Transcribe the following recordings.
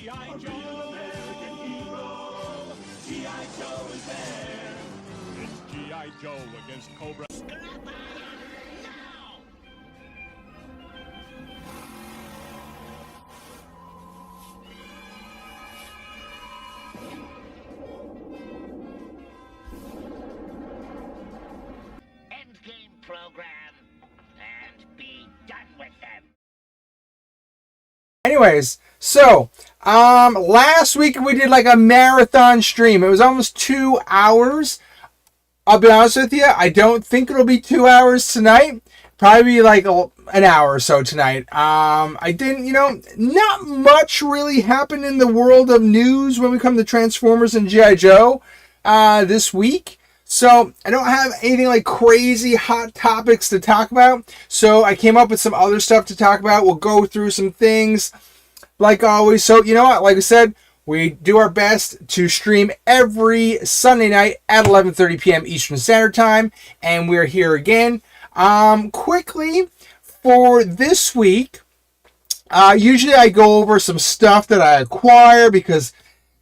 G.I. Joe, American hero. G.I. Joe is there. It's G.I. Joe against Cobra. Endgame program and be done with them. Anyways, so last week we did like a marathon stream. It was almost 2 hours. I'll be honest with you, I don't think it'll be 2 hours tonight. Probably like an hour or so tonight. I didn't, not much really happened in the world of news when we come to Transformers and G.I. Joe this week. So I don't have anything like crazy hot topics to talk about. So I came up with some other stuff to talk about. We'll go through some things like always. So you know what? Like I said, we do our best to stream every Sunday night at 11:30 p.m. Eastern Standard Time. And we're here again. Quickly for this week, usually I go over some stuff that I acquire because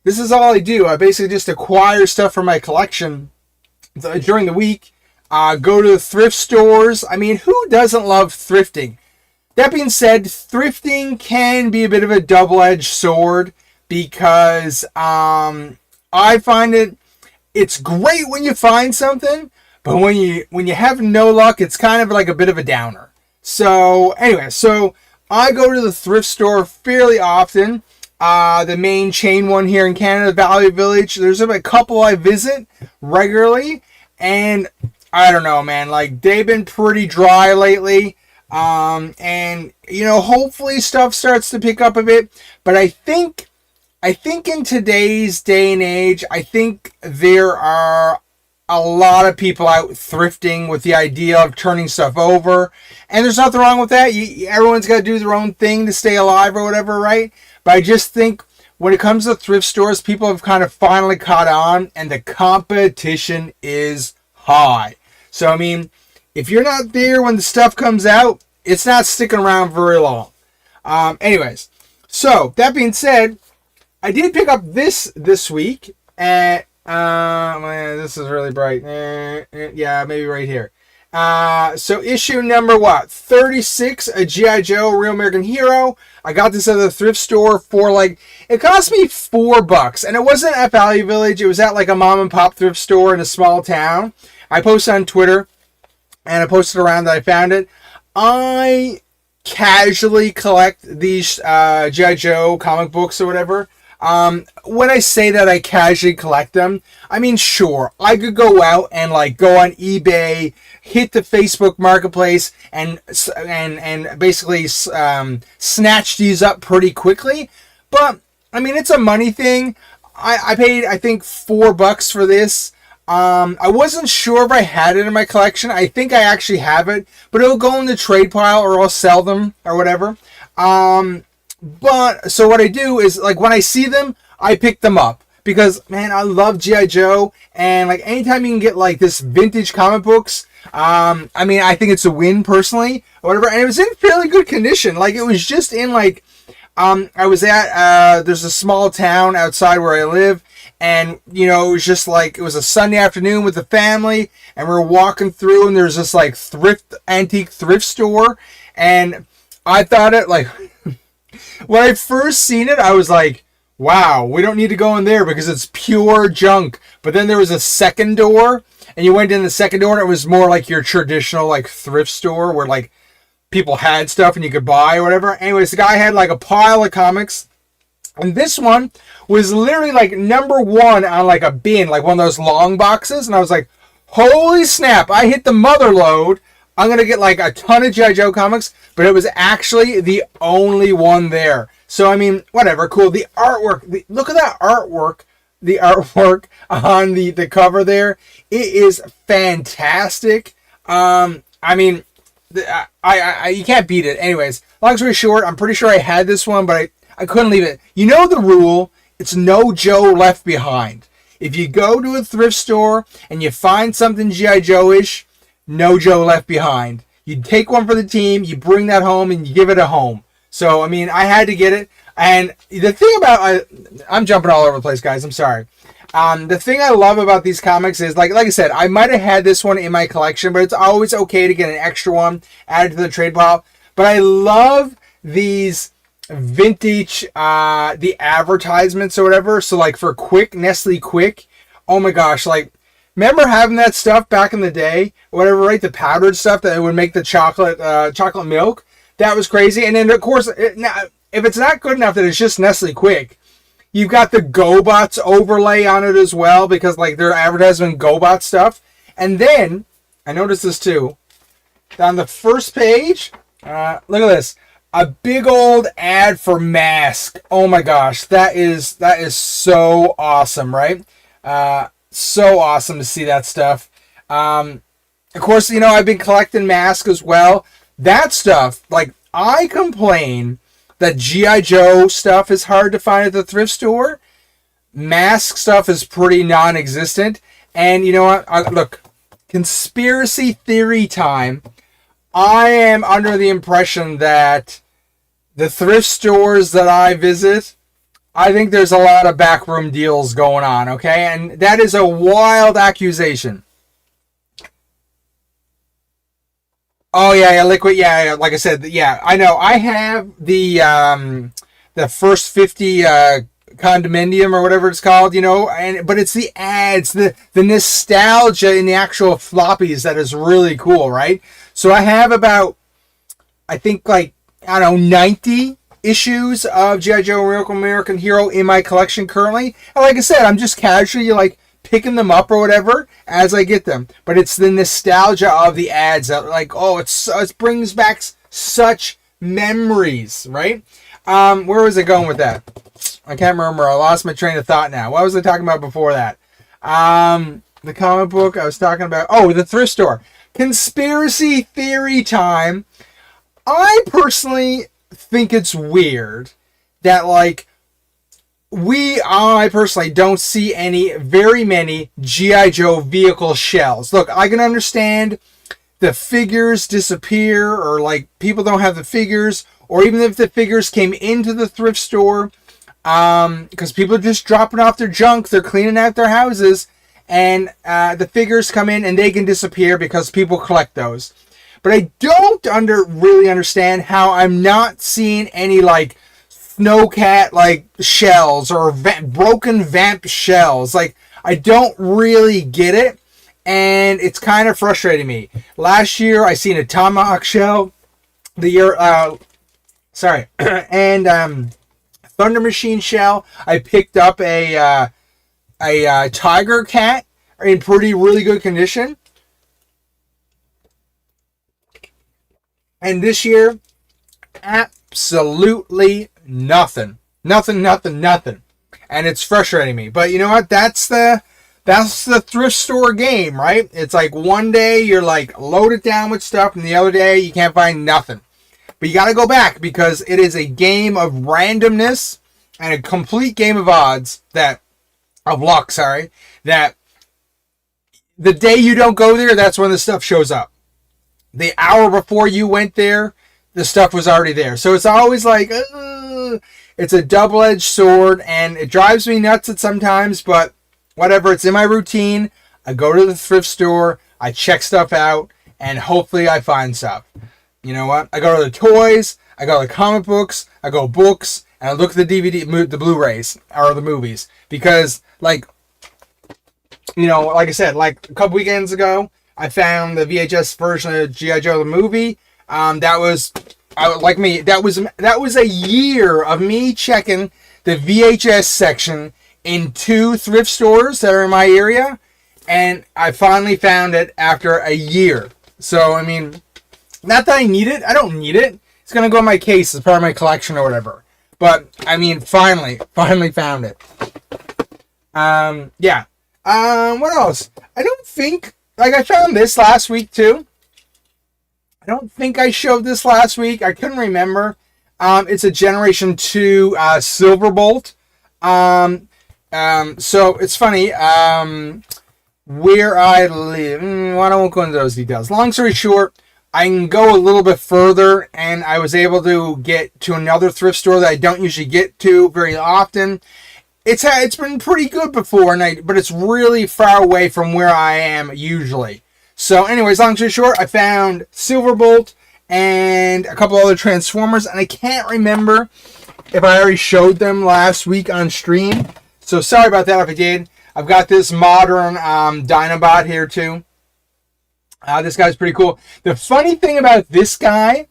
this is all I do. I basically just acquire stuff from my collection during the week. Go to the thrift stores. I mean, who doesn't love thrifting? That being said, thrifting can be a bit of a double-edged sword because I find it's great when you find something, but when you have no luck, it's kind of like a bit of a downer. So anyway, I go to the thrift store fairly often. The main chain one here in Canada, Value Village. There's a couple I visit regularly, and I don't know, man. Like, they've been pretty dry lately. And hopefully stuff starts to pick up a bit. But I think in today's day and age, I think there are a lot of people out thrifting with the idea of turning stuff over, and there's nothing wrong with that. Everyone's got to do their own thing to stay alive or whatever, right? But I just think when it comes to thrift stores, people have kind of finally caught on, and the competition is high. So, I mean, if you're not there when the stuff comes out, it's not sticking around very long. Anyways, so that being said, I did pick up this week at, man, this is really bright. Yeah, maybe right here. So issue number 36, a G.I. Joe, Real American Hero. I got this at the thrift store for it cost me $4, and it wasn't at Value Village. It was at like a mom and pop thrift store in a small town. I posted on Twitter, and I posted around that I found it. I casually collect these G.I. Joe comic books or whatever. When I say that I casually collect them, I mean, sure, I could go out and go on eBay, hit the Facebook marketplace, and basically snatch these up pretty quickly. But I mean, it's a money thing. I paid, I think, $4 for this. I wasn't sure if I had it in my collection. I think I actually have it, but it'll go in the trade pile or I'll sell them or whatever. But so what I do is when I see them, I pick them up because, man, I love G.I. Joe, and anytime you can get this vintage comic books, I mean, I think it's a win personally or whatever. And it was in fairly good condition. It was just in I was at there's a small town outside where I live, and it was just it was a Sunday afternoon with the family, and we were walking through, and there's this antique thrift store, and I thought it when I first seen it, I was like, wow, we don't need to go in there because it's pure junk. But then there was a second door, and you went in the second door, and it was more like your traditional thrift store where people had stuff and you could buy or whatever. Anyways, the guy had a pile of comics, and this one was literally number one on a bin, one of those long boxes. And I was like, holy snap, I hit the mother load. I'm going to get a ton of G.I. Joe comics, but it was actually the only one there. So, I mean, whatever, cool. The artwork, look at that artwork, the artwork on the cover there. It is fantastic. I mean, you can't beat it. Anyways, long story short, I'm pretty sure I had this one, but I couldn't leave it. You know the rule, it's no Joe left behind. If you go to a thrift store and you find something G.I. Joe-ish, no Joe left behind. You take one for the team, you bring that home, and you give it a home. So, I mean, I had to get it. And the thing about I'm jumping all over the place, guys. I'm sorry. The thing I love about these comics is, like I said, I might have had this one in my collection, but it's always okay to get an extra one added to the trade pile. But I love these vintage, the advertisements or whatever. So like for Quick, Nestle Quick, oh my gosh, like remember having that stuff back in the day, whatever, right? The powdered stuff that would make the chocolate milk. That was crazy. And then of course, if it's not good enough that it's just Nestle Quick, you've got the GoBots overlay on it as well, because like they're advertising GoBot stuff. And then I noticed this too. On the first page, look at this. A big old ad for Mask. Oh my gosh, that is so awesome, right? So awesome to see that stuff. Of course, I've been collecting Mask as well. That stuff, like, I complain that GIJoe stuff is hard to find at the thrift store. Mask stuff is pretty non-existent. And you know what? Look, conspiracy theory time. I am under the impression that the thrift stores that I visit, I think there's a lot of backroom deals going on, okay? And that is a wild accusation. Oh, yeah, Liquid, yeah, like I said, yeah, I know. I have the first 50 condominium or whatever it's called, but it's the ads, the nostalgia in the actual floppies that is really cool, right? So I have about, I think, 90 issues of GIJoe Miracle American Hero in my collection currently. And like I said, I'm just casually, picking them up or whatever as I get them. But it's the nostalgia of the ads that, it brings back such memories, right? Where was I going with that? I can't remember. I lost my train of thought now. What was I talking about before that? The comic book I was talking about. Oh, the thrift store. Conspiracy theory time. I personally think it's weird that, I personally don't see very many GIJoe vehicle shells. Look, I can understand the figures disappear, or people don't have the figures, or even if the figures came into the thrift store, because people are just dropping off their junk, they're cleaning out their houses, and the figures come in and they can disappear because people collect those. But I don't really understand how I'm not seeing any snowcat shells or broken vamp shells. I don't really get it, and it's kind of frustrating me. Last year I seen a Tomahawk shell. And Thunder Machine shell. I picked up a Tiger Cat in really good condition. And this year, absolutely nothing. Nothing. And it's frustrating me. But you know what? That's the thrift store game, right? It's one day you're loaded down with stuff, and the other day you can't find nothing. But you got to go back, because it is a game of randomness and a complete game of odds that the day you don't go there, that's when the stuff shows up. The hour before you went there, the stuff was already there. So it's always it's a double-edged sword, and it drives me nuts at sometimes, but whatever, it's in my routine. I go to the thrift store, I check stuff out, and hopefully I find stuff. You know what? I go to the toys, I go to the comic books, I go books, and I look at the DVD, the Blu-rays, or the movies. Because, like I said, a couple weekends ago, I found the VHS version of GIJoe the movie. That was a year of me checking the VHS section in 2 thrift stores that are in my area, and I finally found it after a year. So I mean, not that I need it. I don't need it. It's gonna go in my case as part of my collection or whatever. But I mean, finally found it. Yeah. What else? I don't think. I found this last week, too. I don't think I showed this last week. I couldn't remember. It's a Generation 2 Silverbolt. So, it's funny. Where I live... I won't go into those details. Long story short, I can go a little bit further, and I was able to get to another thrift store that I don't usually get to very often. It's been pretty good before, but it's really far away from where I am usually. So anyways, long story short, I found Silverbolt and a couple other Transformers, and I can't remember if I already showed them last week on stream. So sorry about that if I did. I've got this modern Dinobot here too. This guy's pretty cool. The funny thing about this guy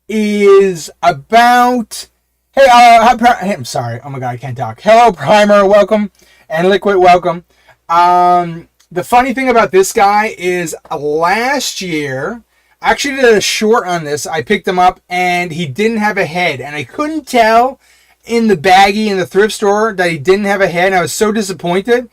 is about... Hey, I'm sorry. Oh my god, I can't talk. Hello, Primer, welcome. And Liquid, welcome. The funny thing about this guy is last year, I actually did a short on this. I picked him up and he didn't have a head. And I couldn't tell in the baggie in the thrift store that he didn't have a head. And I was so disappointed.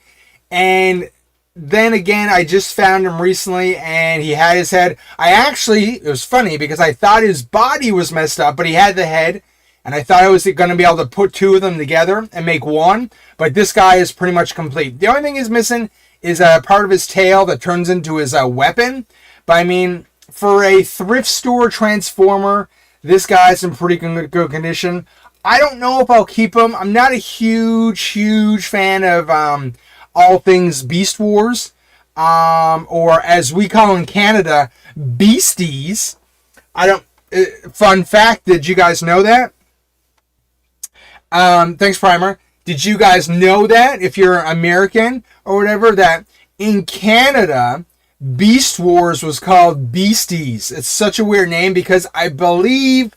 And then again, I just found him recently and he had his head. It was funny because I thought his body was messed up, but he had the head. And I thought I was going to be able to put two of them together and make one. But this guy is pretty much complete. The only thing he's missing is a part of his tail that turns into his weapon. But I mean, for a thrift store Transformer, this guy's in pretty good condition. I don't know if I'll keep him. I'm not a huge fan of all things Beast Wars. Or as we call in Canada, Beasties. Fun fact, did you guys know that? Thanks, Primer. Did you guys know that, if you're American or whatever, that in Canada, Beast Wars was called Beasties? It's such a weird name because I believe,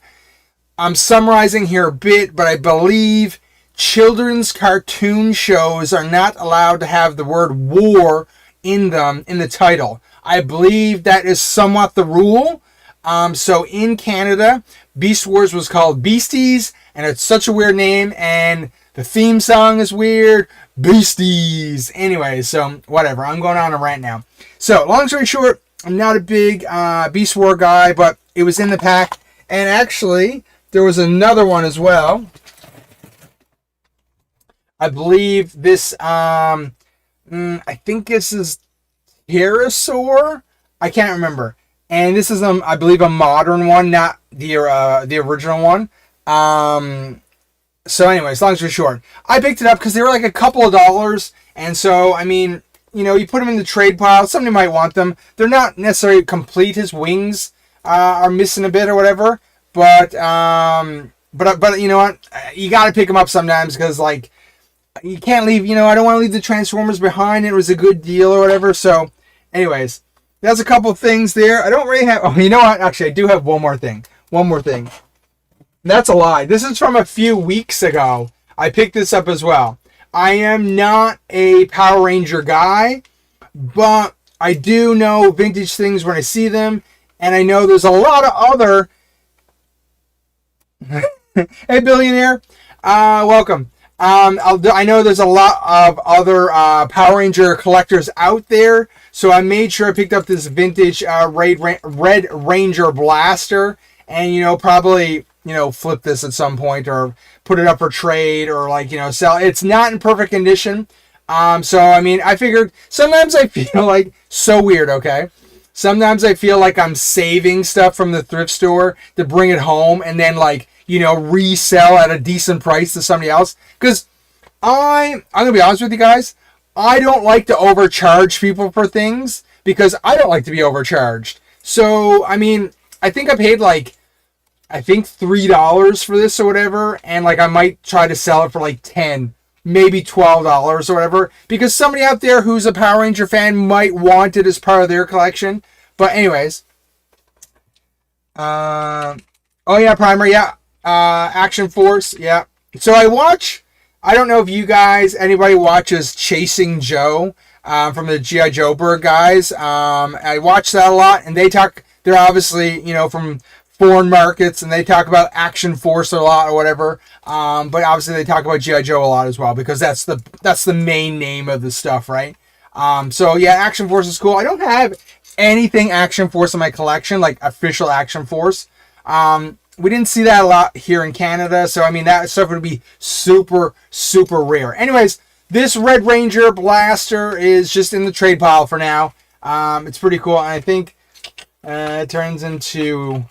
I'm summarizing here a bit, but I believe children's cartoon shows are not allowed to have the word war in them in the title. I believe that is somewhat the rule. So in Canada, Beast Wars was called Beasties, and it's such a weird name, and the theme song is weird. Beasties. Anyway, so whatever. I'm going on a rant now. So long story short, I'm not a big Beast War guy, but it was in the pack, and actually there was another one as well. I believe this. I think this is Pterosaur. I can't remember. And this is, I believe, a modern one, not the original one. So anyways, long story short, I picked it up because they were like a couple of dollars. And so, I mean, you put them in the trade pile. Somebody might want them. They're not necessarily complete. His wings are missing a bit or whatever. But you know what? You got to pick them up sometimes because, like, you can't leave, I don't want to leave the Transformers behind. It was a good deal or whatever. So anyways, that's a couple of things there. I don't really have... Oh, you know what? Actually, I do have one more thing. That's a lie. This is from a few weeks ago. I picked this up as well. I am not a Power Ranger guy, but I do know vintage things when I see them, and I know there's a lot of other... Hey, Billionaire. Welcome. I know there's a lot of other Power Ranger collectors out there, so I made sure I picked up this vintage Red Ranger blaster, and probably flip this at some point or put it up for trade or sell. It's not in perfect condition, so I mean, I figured sometimes I feel like so weird. Okay, sometimes I feel like I'm saving stuff from the thrift store to bring it home and then resell at a decent price to somebody else. Because I'm going to be honest with you guys, I don't like to overcharge people for things because I don't like to be overcharged. So, I mean, I think I paid $3 for this or whatever. And I might try to sell it for $10, maybe $12 or whatever. Because somebody out there who's a Power Ranger fan might want it as part of their collection. But anyways. Oh yeah, Primer, yeah. Action Force, yeah. So I don't know if anybody watches Chasing Joe from the GIJoe guys. I watch that a lot, and they're obviously, from foreign markets, and they talk about Action Force a lot or whatever. But obviously they talk about GIJoe a lot as well, because that's the main name of the stuff, right? So yeah, Action Force is cool. I don't have anything Action Force in my collection, like official Action Force. We didn't see that a lot here in Canada, so I mean, that stuff would be super, super rare. Anyways, this Red Ranger blaster is just in the trade pile for now. It's pretty cool, and I think It turns into,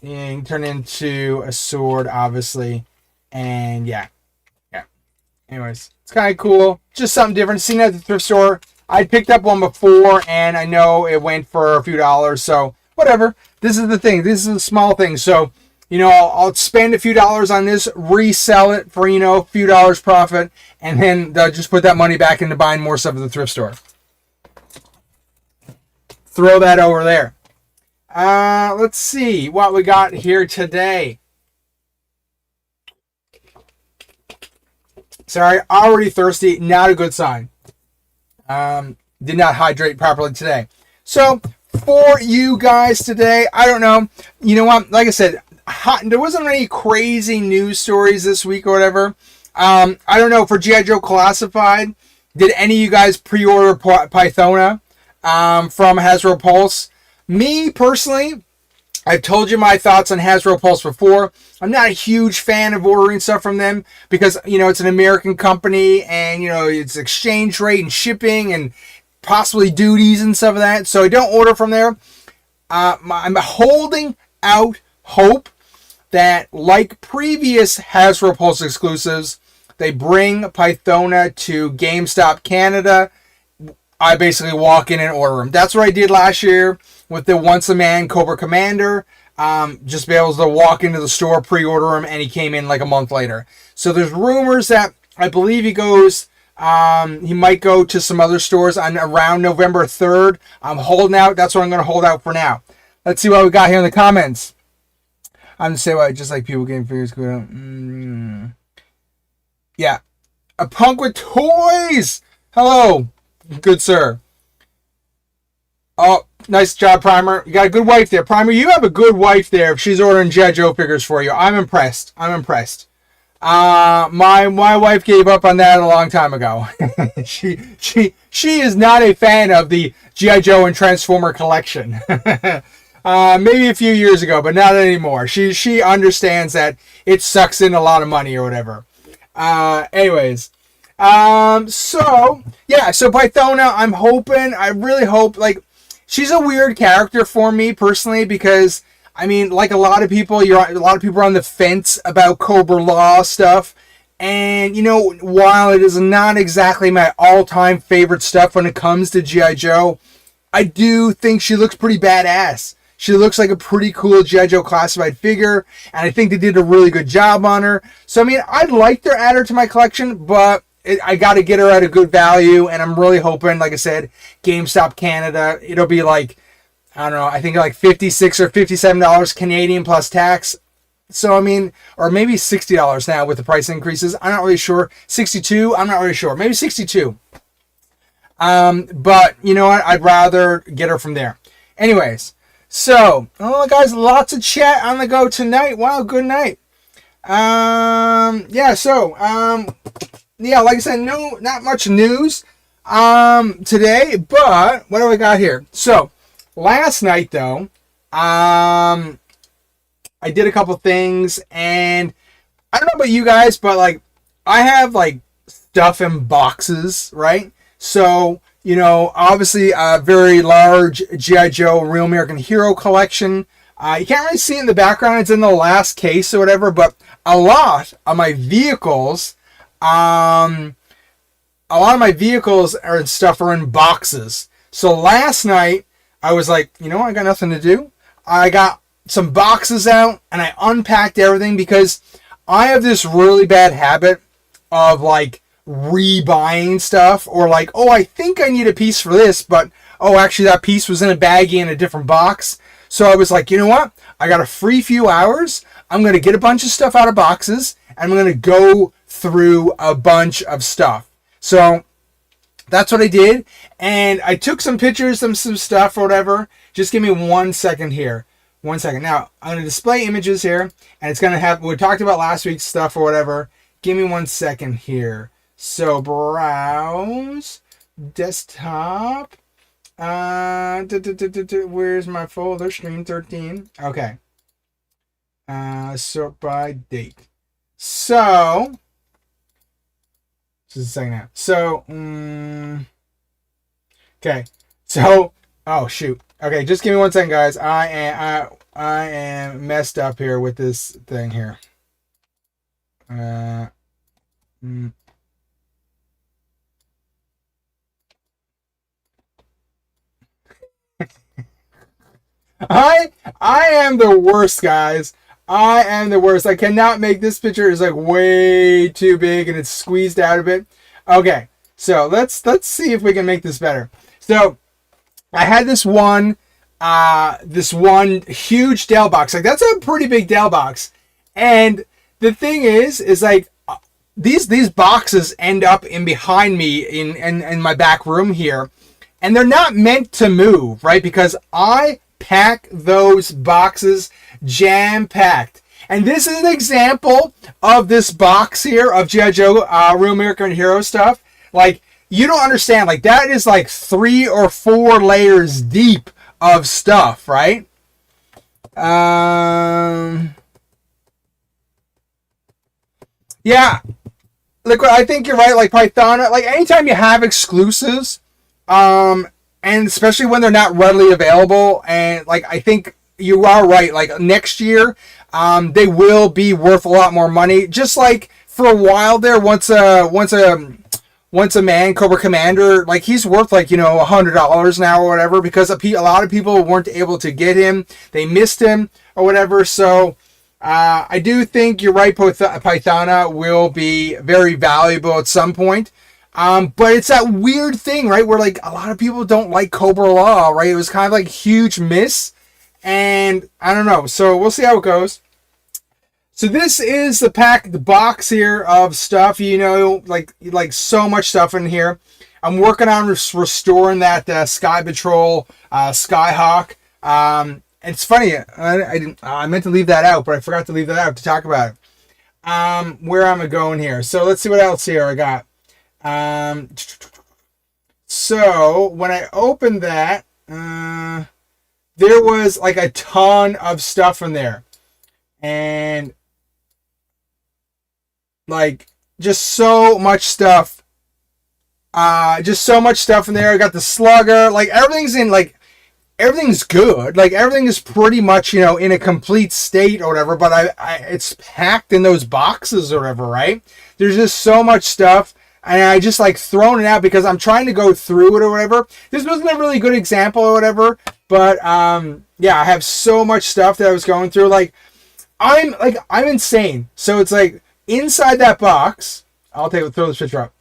you can turn into a sword, obviously. And yeah. Anyways, it's kind of cool. Just something different. Seen it at the thrift store. I picked up one before, and I know it went for a few dollars. So whatever. This is the thing. This is a small thing. So, I'll spend a few dollars on this, resell it for, a few dollars profit, and then just put that money back into buying more stuff at the thrift store. Throw that over there. Let's see what we got here today. Sorry, already thirsty. Not a good sign. Did not hydrate properly today. So, for you guys today, I don't know. You know what? Like I said, there wasn't any crazy news stories this week or whatever. I don't know. For GIJoe Classified, did any of you guys pre-order Pythona from Hasbro Pulse? Me, personally, I've told you my thoughts on Hasbro Pulse before. I'm not a huge fan of ordering stuff from them because, it's an American company and, it's exchange rate and shipping and possibly duties and stuff of that. So I don't order from there. I'm holding out hope that, like previous Hasbro Pulse exclusives, they bring Pythona to GameStop Canada. I basically walk in and order them. That's what I did last year with the Once a Man Cobra Commander. Just be able to walk into the store, pre-order him, and he came in like a month later. So there's rumors that I believe he might go to some other stores on around November 3rd. I'm holding out. That's what I'm going to hold out for now. Let's see what we got here in the comments. I'm just saying, just like people getting figures. Yeah. A punk with toys. Hello, good sir. Oh, nice job, Primer. You got a good wife there. Primer, you have a good wife there if she's ordering GIJoe figures for you. I'm impressed. My wife gave up on that a long time ago. she is not a fan of the GIJoe and Transformer collection. Maybe a few years ago, but not anymore. She understands that it sucks in a lot of money or whatever. Anyways. So Pythona, I really hope, she's a weird character for me personally because, like a lot of people, a lot of people are on the fence about Cobra Law stuff. And, while it is not exactly my all-time favorite stuff when it comes to GIJoe, I do think she looks pretty badass. She looks like a pretty cool GIJoe Classified figure, and I think they did a really good job on her. So, I'd like to add her to my collection, but I got to get her at a good value, and I'm really hoping, like I said, GameStop Canada, it'll be I don't know, I think $56 or $57 Canadian plus tax. So, or maybe $60 now with the price increases. I'm not really sure. $62, I'm not really sure. Maybe $62. But, you know what? I'd rather get her from there. Anyways, so, guys, lots of chat on the go tonight. Wow, good night. Like I said, not much news today, but what do we got here? So, last night, though, I did a couple things, and I don't know about you guys, but, I have, stuff in boxes, right? So, obviously a very large GIJoe Real American Hero collection. You can't really see it in the background. It's in the last case or whatever, but a lot of my vehicles and stuff are in boxes. So last night, I was like, I got nothing to do. I got some boxes out, and I unpacked everything because I have this really bad habit of, rebuying stuff, or I think I need a piece for this, but actually that piece was in a baggie in a different box. So I was like, you know what? I got a free few hours. I'm going to get a bunch of stuff out of boxes, and I'm going to go through a bunch of stuff. So that's what I did, and I took some pictures of some stuff or whatever. Just give me 1 second here. 1 second. Now, I'm going to display images here, and it's going to have, we talked about last week's stuff or whatever. Give me 1 second here. So, browse, desktop, where's my folder, stream 13, okay, sort by date. So, just a second now. So, okay, so, oh shoot, Okay, just give me 1 second, guys. I am messed up here with this thing here. Mm. I am the worst, guys. I am the worst. I cannot make this picture is like way too big and it's squeezed out a bit. Okay, so let's see if we can make this better. So I had this one huge Dell box. Like that's a pretty big Dell box. And the thing is like these boxes end up in behind me in my back room here. And they're not meant to move, right? Because I pack those boxes jam-packed. And this is an example of this box here of GIJoe Real American Hero stuff. Like, you don't understand. Like, that is like 3 or 4 layers deep of stuff, right? Yeah. Like, I think you're right. Like, Python, like, anytime you have exclusives, and especially when they're not readily available, and like I think you are right, like next year they will be worth a lot more money. Just like for a while there, once a man Cobra Commander, like he's worth like $100 now or whatever, because a lot of people weren't able to get him, they missed him or whatever. So I do think you're right, Pythona will be very valuable at some point. But it's that weird thing, right, where like a lot of people don't like Cobra Law, right? It was kind of like a huge miss, and I don't know. So we'll see how it goes. So this is the box here of stuff, like so much stuff in here. I'm working on restoring that Sky Patrol Skyhawk. And it's funny, I meant to leave that out, but I forgot to leave that out to talk about it. Where am I going here? So let's see what else here I got. So when I opened that, there was like a ton of stuff in there, and like just so much stuff in there. I got the Slugger, like everything's good, like everything is pretty much in a complete state or whatever, but it's packed in those boxes or whatever, right? There's just so much stuff. And I just like thrown it out because I'm trying to go through it or whatever. This wasn't a really good example or whatever, but yeah, I have so much stuff that I was going through. Like I'm insane. So it's like inside that box, throw this picture up.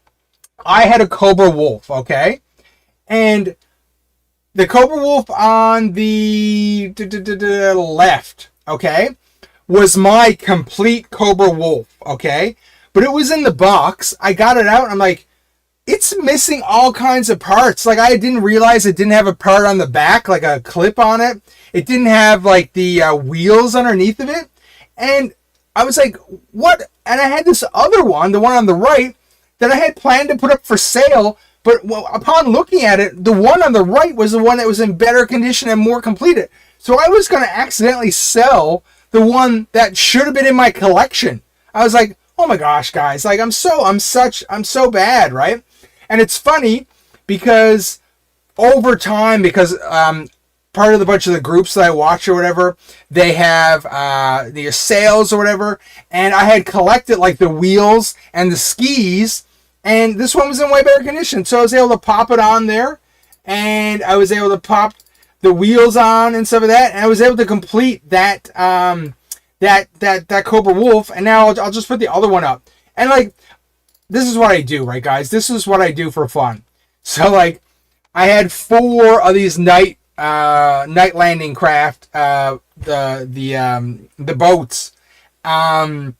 I had a Cobra Wolf, okay, and the Cobra Wolf on the left, okay, was my complete Cobra Wolf, okay. But it was in the box. I got it out, and I'm like, it's missing all kinds of parts. Like, I didn't realize it didn't have a part on the back, like a clip on it. It didn't have, like, the wheels underneath of it. And I was like, what? And I had this other one, the one on the right, that I had planned to put up for sale. But upon looking at it, the one on the right was the one that was in better condition and more completed. So I was going to accidentally sell the one that should have been in my collection. I was like, oh my gosh, guys, like I'm so bad, right? And it's funny because over time, because part of the bunch of the groups that I watch or whatever, they have the sales or whatever, and I had collected like the wheels and the skis, and this one was in way better condition, so I was able to pop it on there, and I was able to pop the wheels on and stuff like that, and I was able to complete that that Cobra Wolf, and now I'll just put the other one up. And like, this is what I do, right, guys? This is what I do for fun. So like, I had 4 of these night landing craft, the boats, and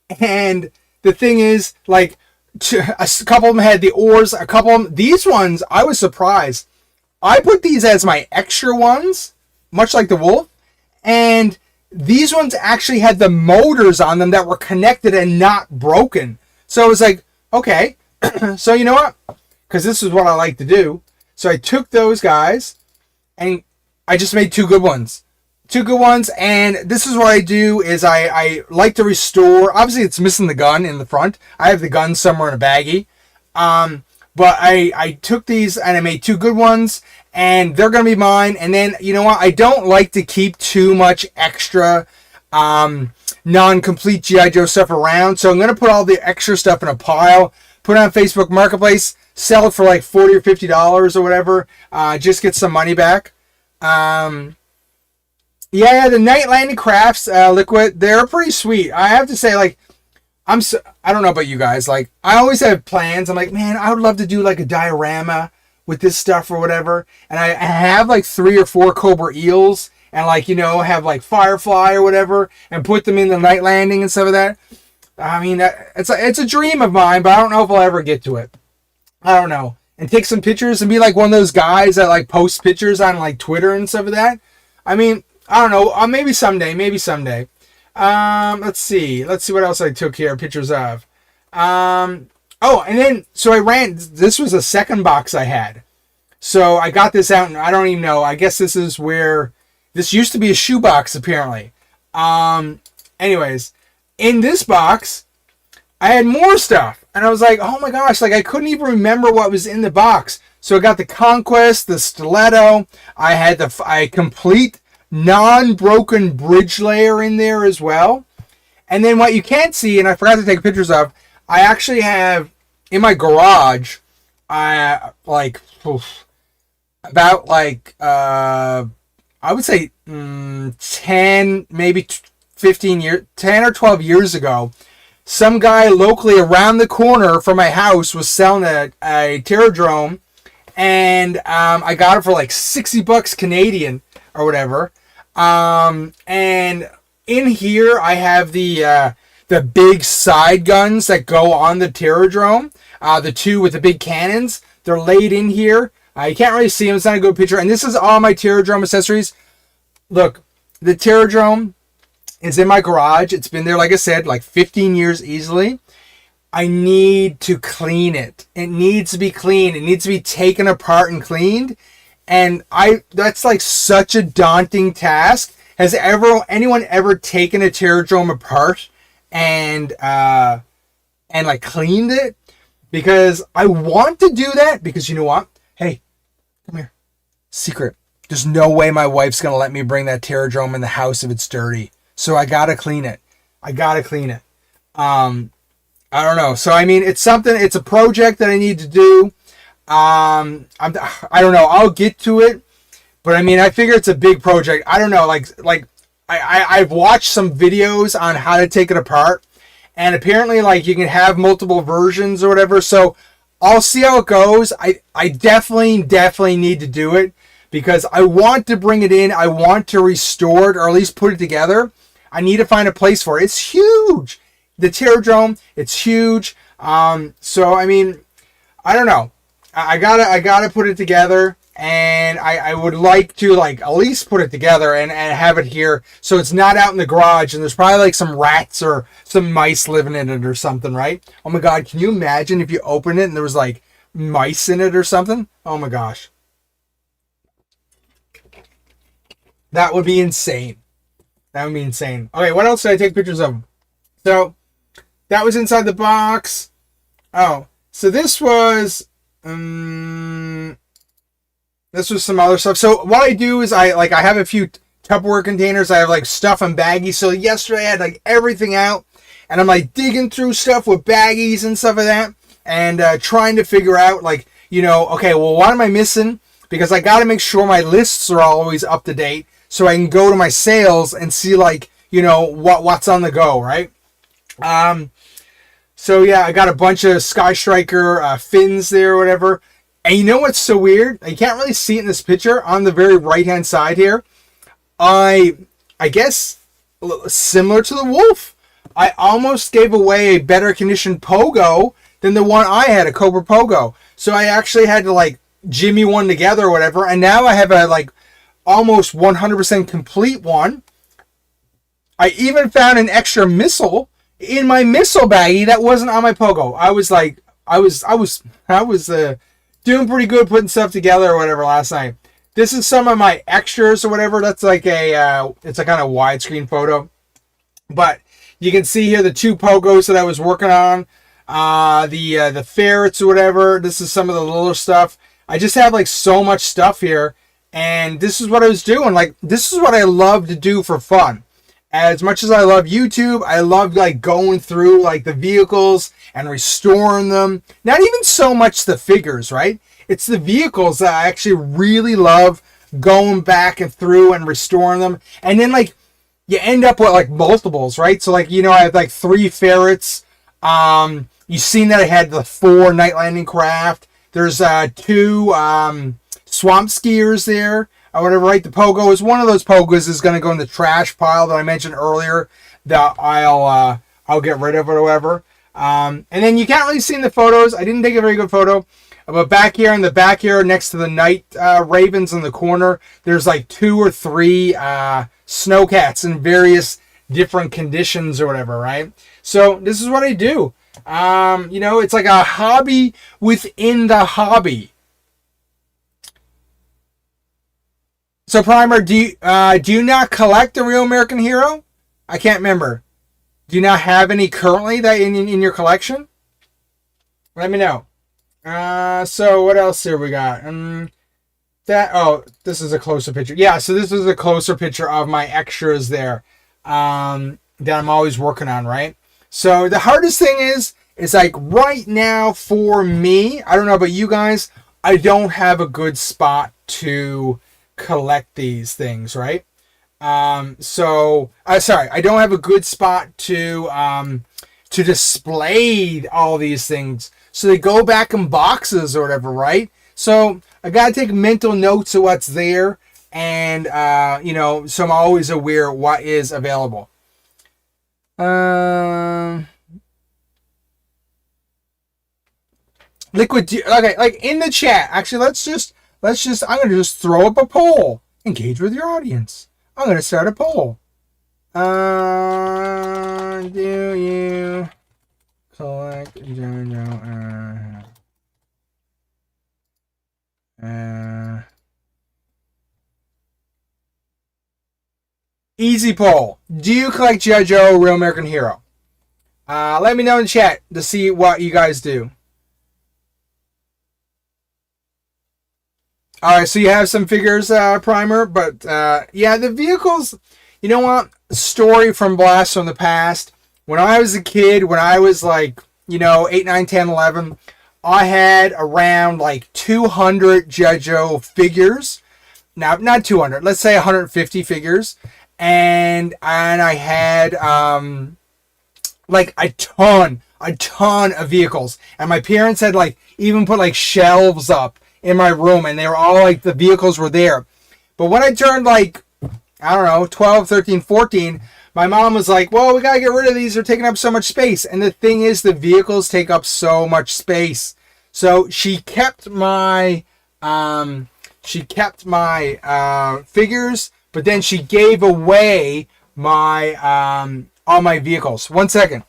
the thing is, like, a couple of them had the oars. A couple of them, these ones, I was surprised. I put these as my extra ones, much like the Wolf, and these ones actually had the motors on them that were connected and not broken. So it was like, okay, so you know what? Because this is what I like to do. So I took those guys and I just made 2 good ones. 2 good ones, and this is what I do is I like to restore. Obviously, it's missing the gun in the front. I have the gun somewhere in a baggie. But I took these and I made 2 good ones, and they're going to be mine. And then, you know what? I don't like to keep too much extra non-complete G.I. Joe stuff around. So I'm going to put all the extra stuff in a pile, put it on Facebook Marketplace, sell it for like $40 or $50 or whatever. Just get some money back. Yeah, the Night Landing Crafts liquid, they're pretty sweet. I have to say, like, I don't know about you guys. Like, I always have plans. I'm like, man, I would love to do like a diorama with this stuff or whatever. And I have like 3 or 4 Cobra eels, and like, you know, have like Firefly or whatever, and put them in the Night Landing and stuff like that. I mean, it's a dream of mine, but I don't know if I'll ever get to it. I don't know. And take some pictures and be like one of those guys that like post pictures on like Twitter and stuff like that. I mean, I don't know. Maybe someday. Let's see what else I took here. Pictures of. And then, so this was a second box I had. So I got this out, and I don't even know. I guess this is where, this used to be a shoebox, apparently. Anyways, in this box, I had more stuff. And I was like, oh my gosh, like I couldn't even remember what was in the box. So I got the Conquest, the Stiletto. I had a complete non-broken bridge layer in there as well. And then what you can't see, and I forgot to take pictures of, I actually have in my garage, I would say 10, maybe 15 years, 10 or 12 years ago, some guy locally around the corner from my house was selling a Terradrome, and I got it for like $60 Canadian or whatever. And in here I have the big side guns that go on the Terradrome, the 2 with the big cannons. They're laid in here. You can't really see them. It's not a good picture. And this is all my Terradrome accessories. Look, the Terradrome is in my garage. It's been there, like I said, like 15 years easily. I need to clean it. It needs to be cleaned. It needs to be taken apart and cleaned. And that's like such a daunting task. Has anyone ever taken a Terradrome apart and like cleaned it? Because I want to do that, because you know what? Hey, come here. Secret. There's no way my wife's going to let me bring that Terradrome in the house if it's dirty. So I got to clean it. I don't know. So, I mean, it's a project that I need to do. I don't know. I'll get to it. But, I mean, I figure it's a big project. I don't know. I've watched some videos on how to take it apart. And apparently, like, you can have multiple versions or whatever. So, I'll see how it goes. I definitely need to do it, because I want to bring it in. I want to restore it, or at least put it together. I need to find a place for it. It's huge. The Terradrome, it's huge. So, I mean, I don't know. I gotta put it together, and I would like to, like, at least put it together and have it here, so it's not out in the garage and there's probably like some rats or some mice living in it or something, right? Oh my god, can you imagine if you open it and there was like mice in it or something? Oh my gosh. That would be insane. Okay, what else did I take pictures of? So, that was inside the box. Oh, so this was some other stuff. So what I do is I have a few Tupperware containers. I have like stuff in baggies. So yesterday I had like everything out, and I'm like digging through stuff with baggies and stuff like that, and trying to figure out, like, you know, okay, well, what am I missing? Because I got to make sure my lists are always up to date, so I can go to my sales and see, like, you know, what's on the go, right? So yeah, I got a bunch of Sky Striker fins there or whatever. And you know what's so weird? You can't really see it in this picture. On the very right-hand side here, I guess, similar to the Wolf, I almost gave away a better conditioned Pogo than the one I had, a Cobra Pogo. So I actually had to, like, jimmy one together or whatever. And now I have a, like, almost 100% complete one. I even found an extra missile in my missile baggie that wasn't on my Pogo. I was doing pretty good putting stuff together or whatever last night. This is some of my extras or whatever. That's like it's a kind of widescreen photo. But you can see here the 2 Pogos that I was working on. the ferrets or whatever. This is some of the little stuff. I just have like so much stuff here, and this is what I was doing. Like, this is what I love to do for fun. As much as I love YouTube, I love like going through like the vehicles and restoring them. Not even so much the figures, right? It's the vehicles that I actually really love going back and through and restoring them. And then like you end up with like multiples, right? So like, you know, I have like 3 ferrets. You've seen that I had the 4 Night Landing Craft. There's 2 swamp skiers there. Or whatever, right? The pogo is one of those pogos is going to go in the trash pile that I mentioned earlier that I'll get rid of or whatever. And then you can't really see in the photos. I didn't take a very good photo. But back here in the back here next to the night ravens in the corner, there's like 2 or 3 snowcats in various different conditions or whatever, right? So this is what I do. You know, it's like a hobby within the hobby. So Primer, do you not collect a Real American Hero? I can't remember. Do you not have any currently that in your collection? Let me know. So what else here we got? This is a closer picture. Yeah, so this is a closer picture of my extras there. That I'm always working on, right? So the hardest thing is like right now for me, I don't know about you guys, I don't have a good spot to collect these things, right? Sorry, I don't have a good spot to display all these things. So they go back in boxes or whatever, right? So I gotta take mental notes of what's there, and you know, so I'm always aware of what is available. Liquid, okay, like in the chat. Actually, let's just. I'm gonna just throw up a poll. Engage with your audience. I'm gonna start a poll. Do you collect GIJoe? Easy poll. Do you collect GIJoe Real American Hero? Let me know in the chat to see what you guys do. All right, so you have some figures, Primer, but yeah, the vehicles, you know what? Story from Blast from the Past. When I was a kid, when I was like, you know, 8, 9, 10, 11, I had around like 200 GIJoe figures. Now, not 200, let's say 150 figures. And I had like a ton of vehicles. And my parents had like even put like shelves up in my room, and they were all like, the vehicles were there. But when I turned like, I don't know, 12, 13, 14, my mom was like, well, we gotta get rid of these, they're taking up so much space. And the thing is, the vehicles take up so much space. So she kept my figures, but then she gave away my all my vehicles. 1 second.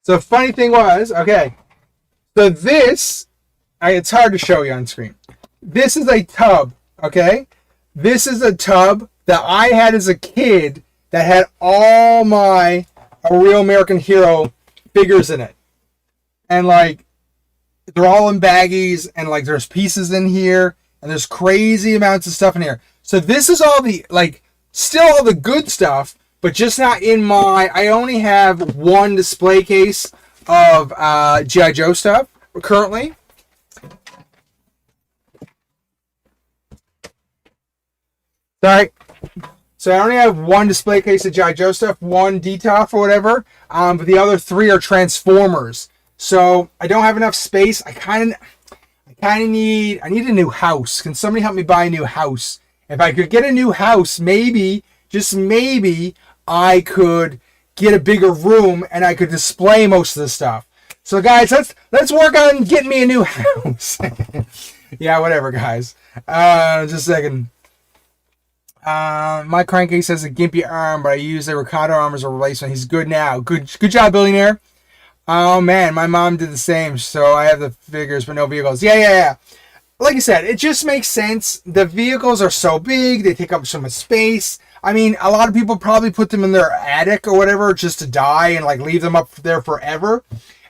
So funny thing was, okay, so this, it's hard to show you on screen. This is a tub, okay? This is a tub that I had as a kid that had all my A Real American Hero figures in it. And like, they're all in baggies, and like there's pieces in here, and there's crazy amounts of stuff in here. So this is all the, like, still all the good stuff, but just not in my, I only have one display case of GIJoe stuff currently. Sorry. So I only have one display case of GIJoe stuff, one detail or whatever, but the other 3 are Transformers. So I don't have enough space. I need a new house. Can somebody help me buy a new house? If I could get a new house, maybe, just maybe, I could get a bigger room and I could display most of the stuff. So guys, let's work on getting me a new house. Yeah, whatever, guys. Just a second. My crankcase has a gimpy arm, but I use the Ricardo arm as a replacement. He's good now. Good job, billionaire. Oh man, my mom did the same. So I have the figures but no vehicles. Yeah. like I said, it just makes sense. The vehicles are so big, they take up so much space. I mean, a lot of people probably put them in their attic or whatever just to die and like leave them up there forever.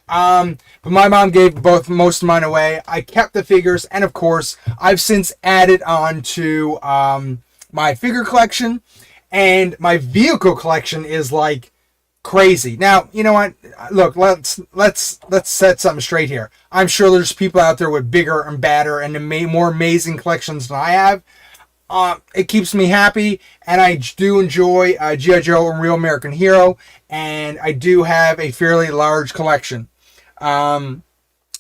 But my mom gave most of mine away. I kept the figures, and of course, I've since added on to my figure collection, and my vehicle collection is like crazy. Now, you know what? Look, let's set something straight here. I'm sure there's people out there with bigger and badder and more amazing collections than I have. It keeps me happy, and I do enjoy G.I. Joe and Real American Hero, and I do have a fairly large collection. And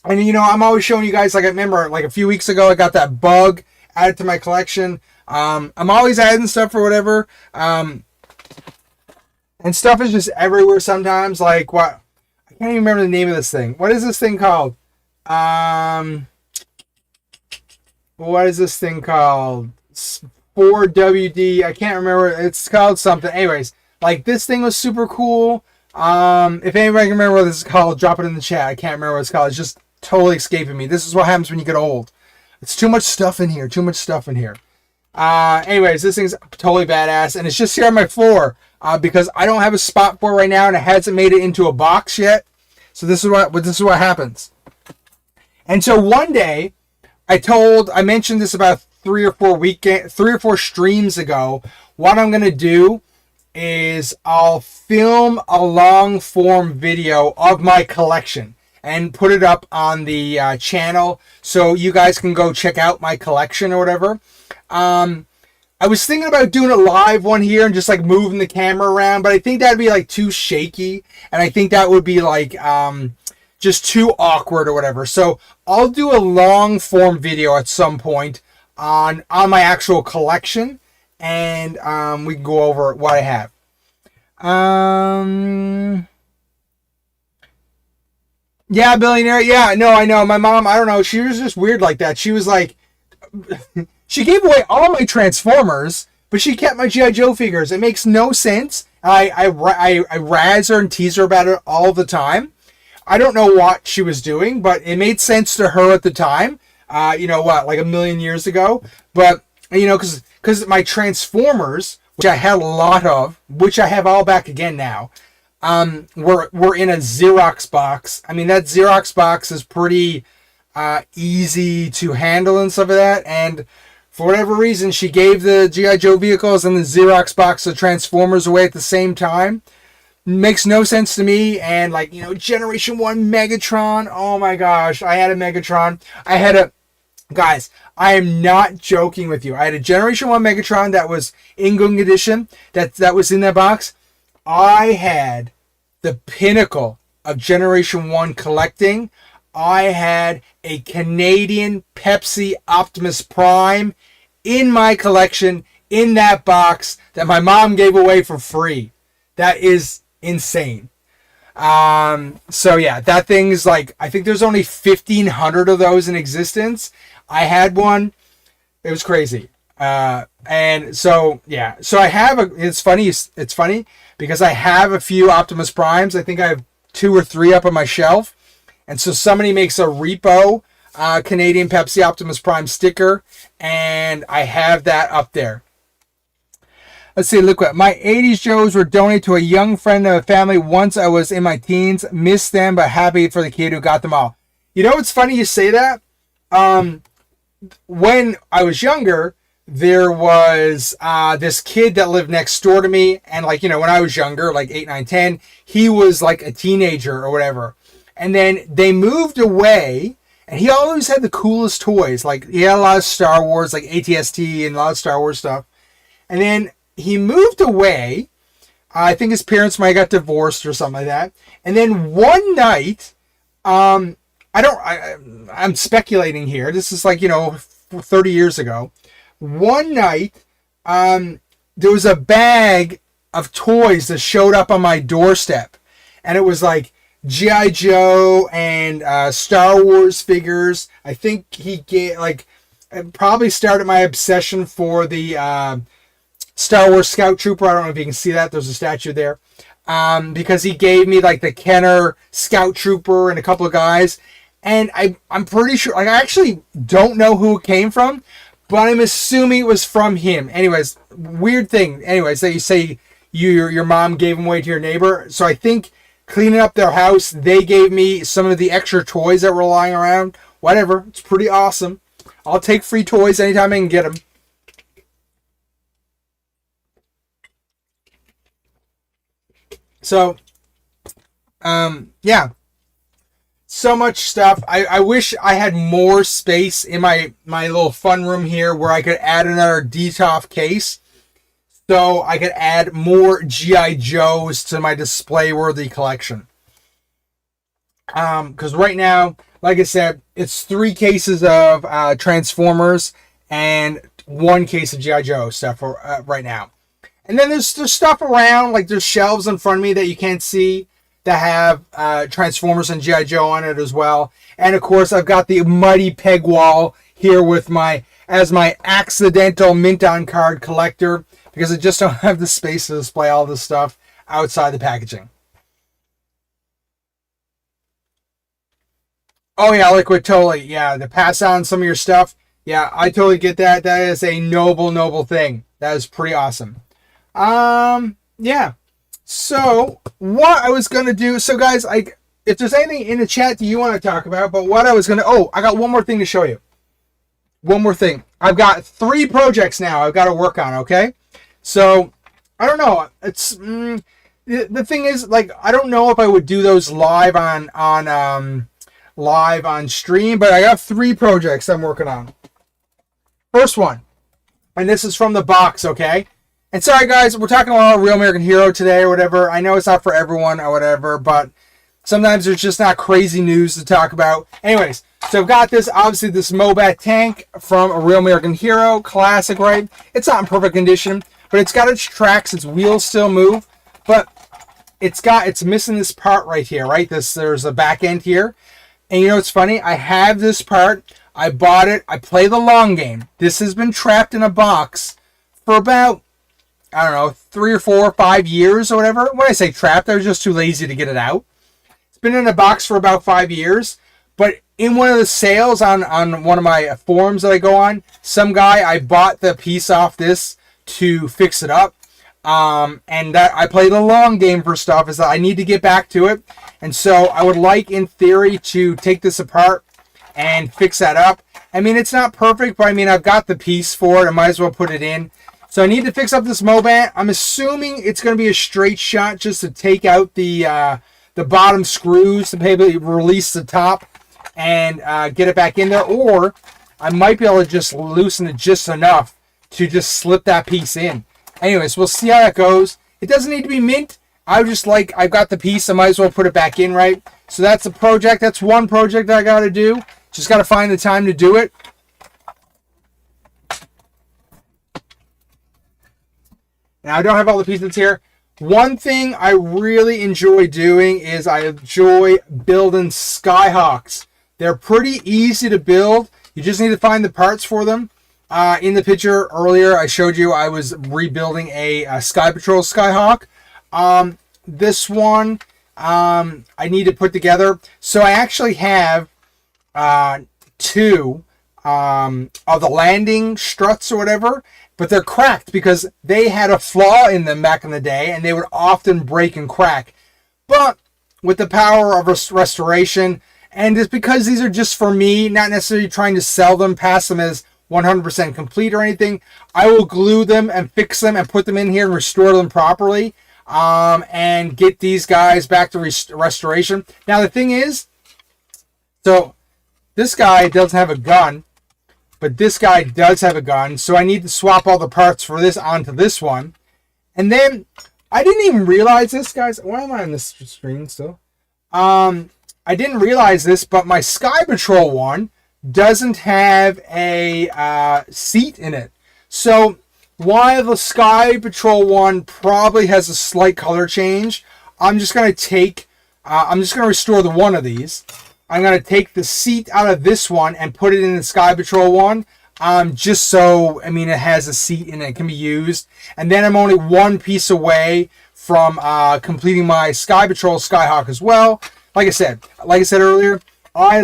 you know, I'm always showing you guys, like I remember like a few weeks ago I got that bug added to my collection. I'm always adding stuff or whatever. And stuff is just everywhere sometimes. Like what? I can't even remember the name of this thing. What is this thing called? What is this thing called? 4WD. I can't remember. It's called something. Anyways, like this thing was super cool. If anybody can remember what this is called, drop it in the chat. I can't remember what it's called. It's just totally escaping me. This is what happens when you get old. It's too much stuff in here. Too much stuff in here. Anyways, this thing's totally badass, and it's just here on my floor because I don't have a spot for it right now, and it hasn't made it into a box yet. So this is what happens. And so one day, I mentioned this about 3 or 4 streams ago. What I'm gonna do is I'll film a long form video of my collection and put it up on the channel so you guys can go check out my collection or whatever. I was thinking about doing a live one here and just like moving the camera around, but I think that'd be like too shaky, and I think that would be like just too awkward or whatever. So I'll do a long form video at some point on my actual collection, and we can go over what I have. Yeah, billionaire. Yeah, no, I know. My mom, I don't know. She was just weird like that. She was like, she gave away all my Transformers, but she kept my G.I. Joe figures. It makes no sense. I razz her and tease her about it all the time. I don't know what she was doing, but it made sense to her at the time. You know what, like a million years ago. But, you know, because my Transformers, which I had a lot of, which I have all back again now, were in a Xerox box. I mean, that Xerox box is pretty easy to handle and stuff like that. And for whatever reason, she gave the G.I. Joe vehicles and the Xerox box of Transformers away at the same time. Makes no sense to me. And like, you know, Generation 1 Megatron. Oh my gosh, I had a Megatron. Guys, I am not joking with you. I had a Generation 1 Megatron that was in good condition. That was in that box. I had the pinnacle of Generation 1 collecting. I had a Canadian Pepsi Optimus Prime in my collection in that box that my mom gave away for free. That is insane. So yeah, that thing's like, I think there's only 1,500 of those in existence. I had one. It was crazy. And so, yeah. So I have it's funny because I have a few Optimus Primes. I think I have 2 or 3 up on my shelf. And so somebody makes a repo Canadian Pepsi Optimus Prime sticker, and I have that up there. Let's see, look what my 80s Joes were donated to a young friend of a family once I was in my teens. Missed them, but happy for the kid who got them all. You know, it's funny you say that. When I was younger, there was this kid that lived next door to me, and like, you know, when I was younger, like 8, 9, 10, he was like a teenager or whatever. And then they moved away, and he always had the coolest toys. Like, he had a lot of Star Wars, like ATST and a lot of Star Wars stuff. And then he moved away. I think his parents might have got divorced or something like that. And then one night, I'm speculating here. This is like, you know, 30 years ago. One night, there was a bag of toys that showed up on my doorstep. And it was like G.I. Joe and Star Wars figures. I think he gave, like, it probably started my obsession for the Star Wars Scout Trooper. I don't know if you can see that. There's a statue there. Because he gave me like the Kenner Scout Trooper and a couple of guys. And I'm pretty sure, like, I actually don't know who it came from, but I'm assuming it was from him. Anyways, weird thing. Anyways, that you say your mom gave them away to your neighbor. So I think cleaning up their house, they gave me some of the extra toys that were lying around. Whatever. It's pretty awesome. I'll take free toys anytime I can get them. So, yeah. So much stuff. I wish I had more space in my little fun room here where I could add another DTOF case. So I could add more G.I. Joes to my display-worthy collection. Because right now, like I said, it's 3 cases of Transformers and 1 case of G.I. Joe stuff right now. And then there's stuff around, like there's shelves in front of me that you can't see that have Transformers and G.I. Joe on it as well. And of course, I've got the mighty peg wall here with my accidental mint on card collector, because I just don't have the space to display all this stuff outside the packaging. Oh yeah, Liquid, totally. Yeah, to pass on some of your stuff. Yeah, I totally get that. That is a noble thing. That is pretty awesome. Yeah. So, what I was going to do... So, guys, if there's anything in the chat that you want to talk about, but what I was going to... Oh, I got one more thing to show you. One more thing. I've got 3 projects now I've got to work on, okay? So, I don't know. It's... the thing is, like, I don't know if I would do those live on stream, but I got 3 projects I'm working on. First one, and this is from the box, okay? And sorry, guys, we're talking about Real American Hero today or whatever. I know it's not for everyone or whatever, but sometimes there's just not crazy news to talk about. Anyways, so I've got this, obviously, this Mobat tank from a Real American Hero. Classic, right? It's not in perfect condition, but it's got its tracks. Its wheels still move, but it's missing this part right here, right? There's a back end here. And you know what's funny? I have this part. I bought it. I play the long game. This has been trapped in a box for about, I don't know, 3 or 4 or 5 years or whatever. When I say trapped, I was just too lazy to get it out. It's been in a box for about 5 years. But in one of the sales on one of my forums that I go on, some guy, I bought the piece off this to fix it up. And that I play the long game for stuff, is that I need to get back to it. And so I would like, in theory, to take this apart and fix that up. I mean, it's not perfect, but I mean, I've got the piece for it. I might as well put it in. So I need to fix up this Mobat. I'm assuming it's going to be a straight shot just to take out the bottom screws to maybe release the top and get it back in there. Or I might be able to just loosen it just enough to just slip that piece in. Anyways, we'll see how that goes. It doesn't need to be mint. I've got the piece. I might as well put it back in, right? So that's a project. That's one project I got to do. Just got to find the time to do it. Now, I don't have all the pieces here. One thing I really enjoy doing is I enjoy building Skyhawks. They're pretty easy to build. You just need to find the parts for them. In the picture earlier, I showed you I was rebuilding a Sky Patrol Skyhawk. This one I need to put together. So I actually have 2 of the landing struts or whatever, but they're cracked because they had a flaw in them back in the day, and they would often break and crack. But with the power of restoration, and it's because these are just for me, not necessarily trying to sell them, pass them as 100% complete or anything, I will glue them and fix them and put them in here and restore them properly, and get these guys back to restoration. Now the thing is, so this guy doesn't have a gun, but this guy does have a gun, so I need to swap all the parts for this onto this one. And then I didn't even realize this, guys. Why am I on this screen still? I didn't realize this, but my Sky Patrol one doesn't have a seat in it. So while the Sky Patrol one probably has a slight color change, I'm just going to restore the one of these. I'm going to take the seat out of this one and put it in the Sky Patrol one. Just so, I mean, it has a seat in it, it can be used. And then I'm only one piece away from completing my Sky Patrol Skyhawk as well. Like I said earlier, I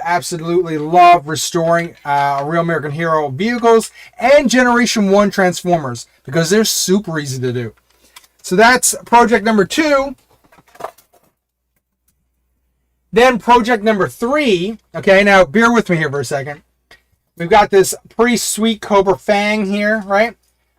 absolutely love restoring Real American Hero vehicles and Generation 1 Transformers because they're super easy to do. So that's project number 2. Then project number 3. Okay, now bear with me here for a second. We've got this pretty sweet Cobra Fang here, right?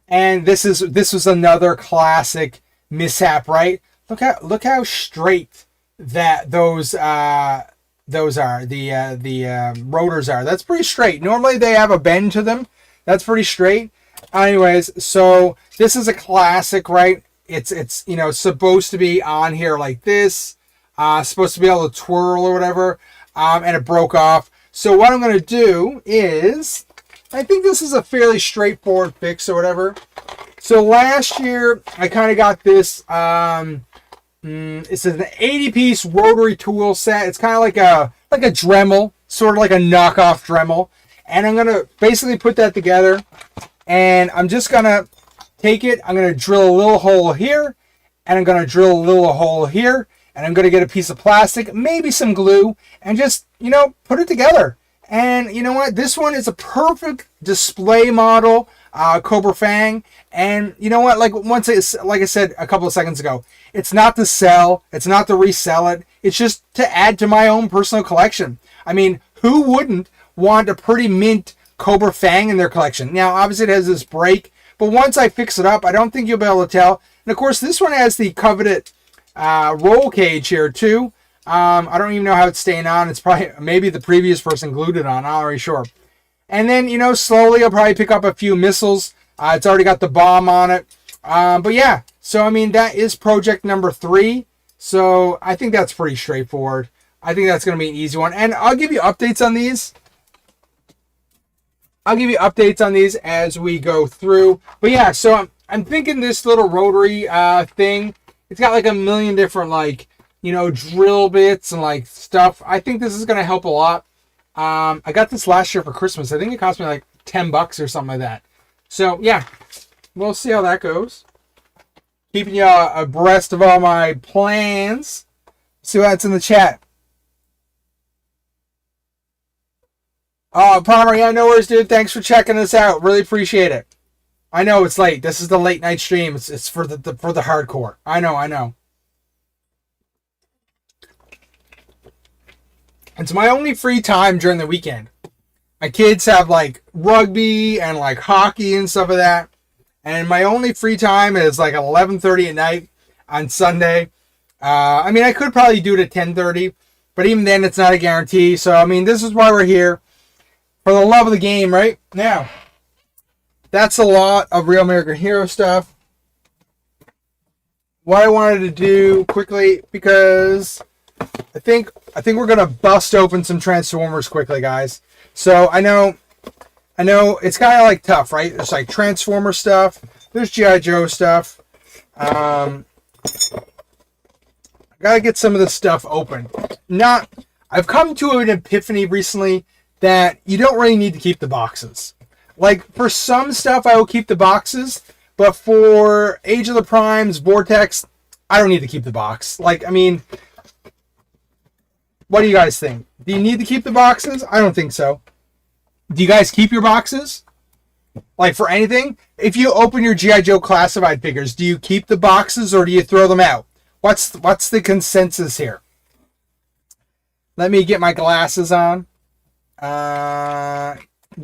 And this was another classic mishap, right? Look how straight that those are, the rotors are. That's pretty straight. Normally they have a bend to them. That's pretty straight. Anyways, so this is a classic, right? It's supposed to be on here like this. Supposed to be able to twirl or whatever. And it broke off. So what I'm going to do is, I think this is a fairly straightforward fix or whatever. So last year I kind of got this. It's an 80-piece rotary tool set. It's kind of like a Dremel, sort of like a knockoff Dremel. And I'm going to basically put that together. And I'm just going to take it. I'm going to drill a little hole here. And I'm going to drill a little hole here. And I'm going to get a piece of plastic, maybe some glue, and just, put it together. And you know what? This one is a perfect display model, Cobra Fang. And you know what? Like I said a couple of seconds ago, it's not to sell. It's not to resell it. It's just to add to my own personal collection. I mean, who wouldn't want a pretty mint Cobra Fang in their collection? Now, obviously it has this break, but once I fix it up, I don't think you'll be able to tell. And of course, this one has the coveted roll cage here too. I don't even know how it's staying on. It's probably maybe the previous person glued it on. I'm not really sure. And then slowly I'll probably pick up a few missiles. It's already got the bomb on it. But yeah, so I mean that is project number 3. So I think that's pretty straightforward. I think that's going to be an easy one, and I'll give you updates on these. As we go through. But yeah, so I'm thinking this little rotary thing. It's got like a million different drill bits and stuff. I think this is going to help a lot. I got this last year for Christmas. I think it cost me like $10 or something like that. So yeah, we'll see how that goes. Keeping you abreast of all my plans. See what's in the chat. Oh, Palmer, yeah, no worries, dude. Thanks for checking us out. Really appreciate it. I know it's late. This is the late night stream. It's for the hardcore. I know. It's my only free time during the weekend. My kids have rugby and hockey and stuff like that. And my only free time is 11:30 at night on Sunday. I mean, I could probably do it at 10:30, but even then it's not a guarantee. So, I mean, this is why we're here. For the love of the game, right? Now, that's a lot of Real American Hero stuff. What I wanted to do quickly, because I think we're gonna bust open some Transformers quickly, guys. So I know it's kind of tough, right? There's Transformer stuff. There's GIJoe stuff. I gotta get some of this stuff open. I've come to an epiphany recently that you don't really need to keep the boxes. For some stuff, I will keep the boxes, but for Age of the Primes, Vortex, I don't need to keep the box. I mean, what do you guys think? Do you need to keep the boxes? I don't think so. Do you guys keep your boxes? For anything? If you open your GIJoe classified figures, do you keep the boxes or do you throw them out? What's the consensus here? Let me get my glasses on.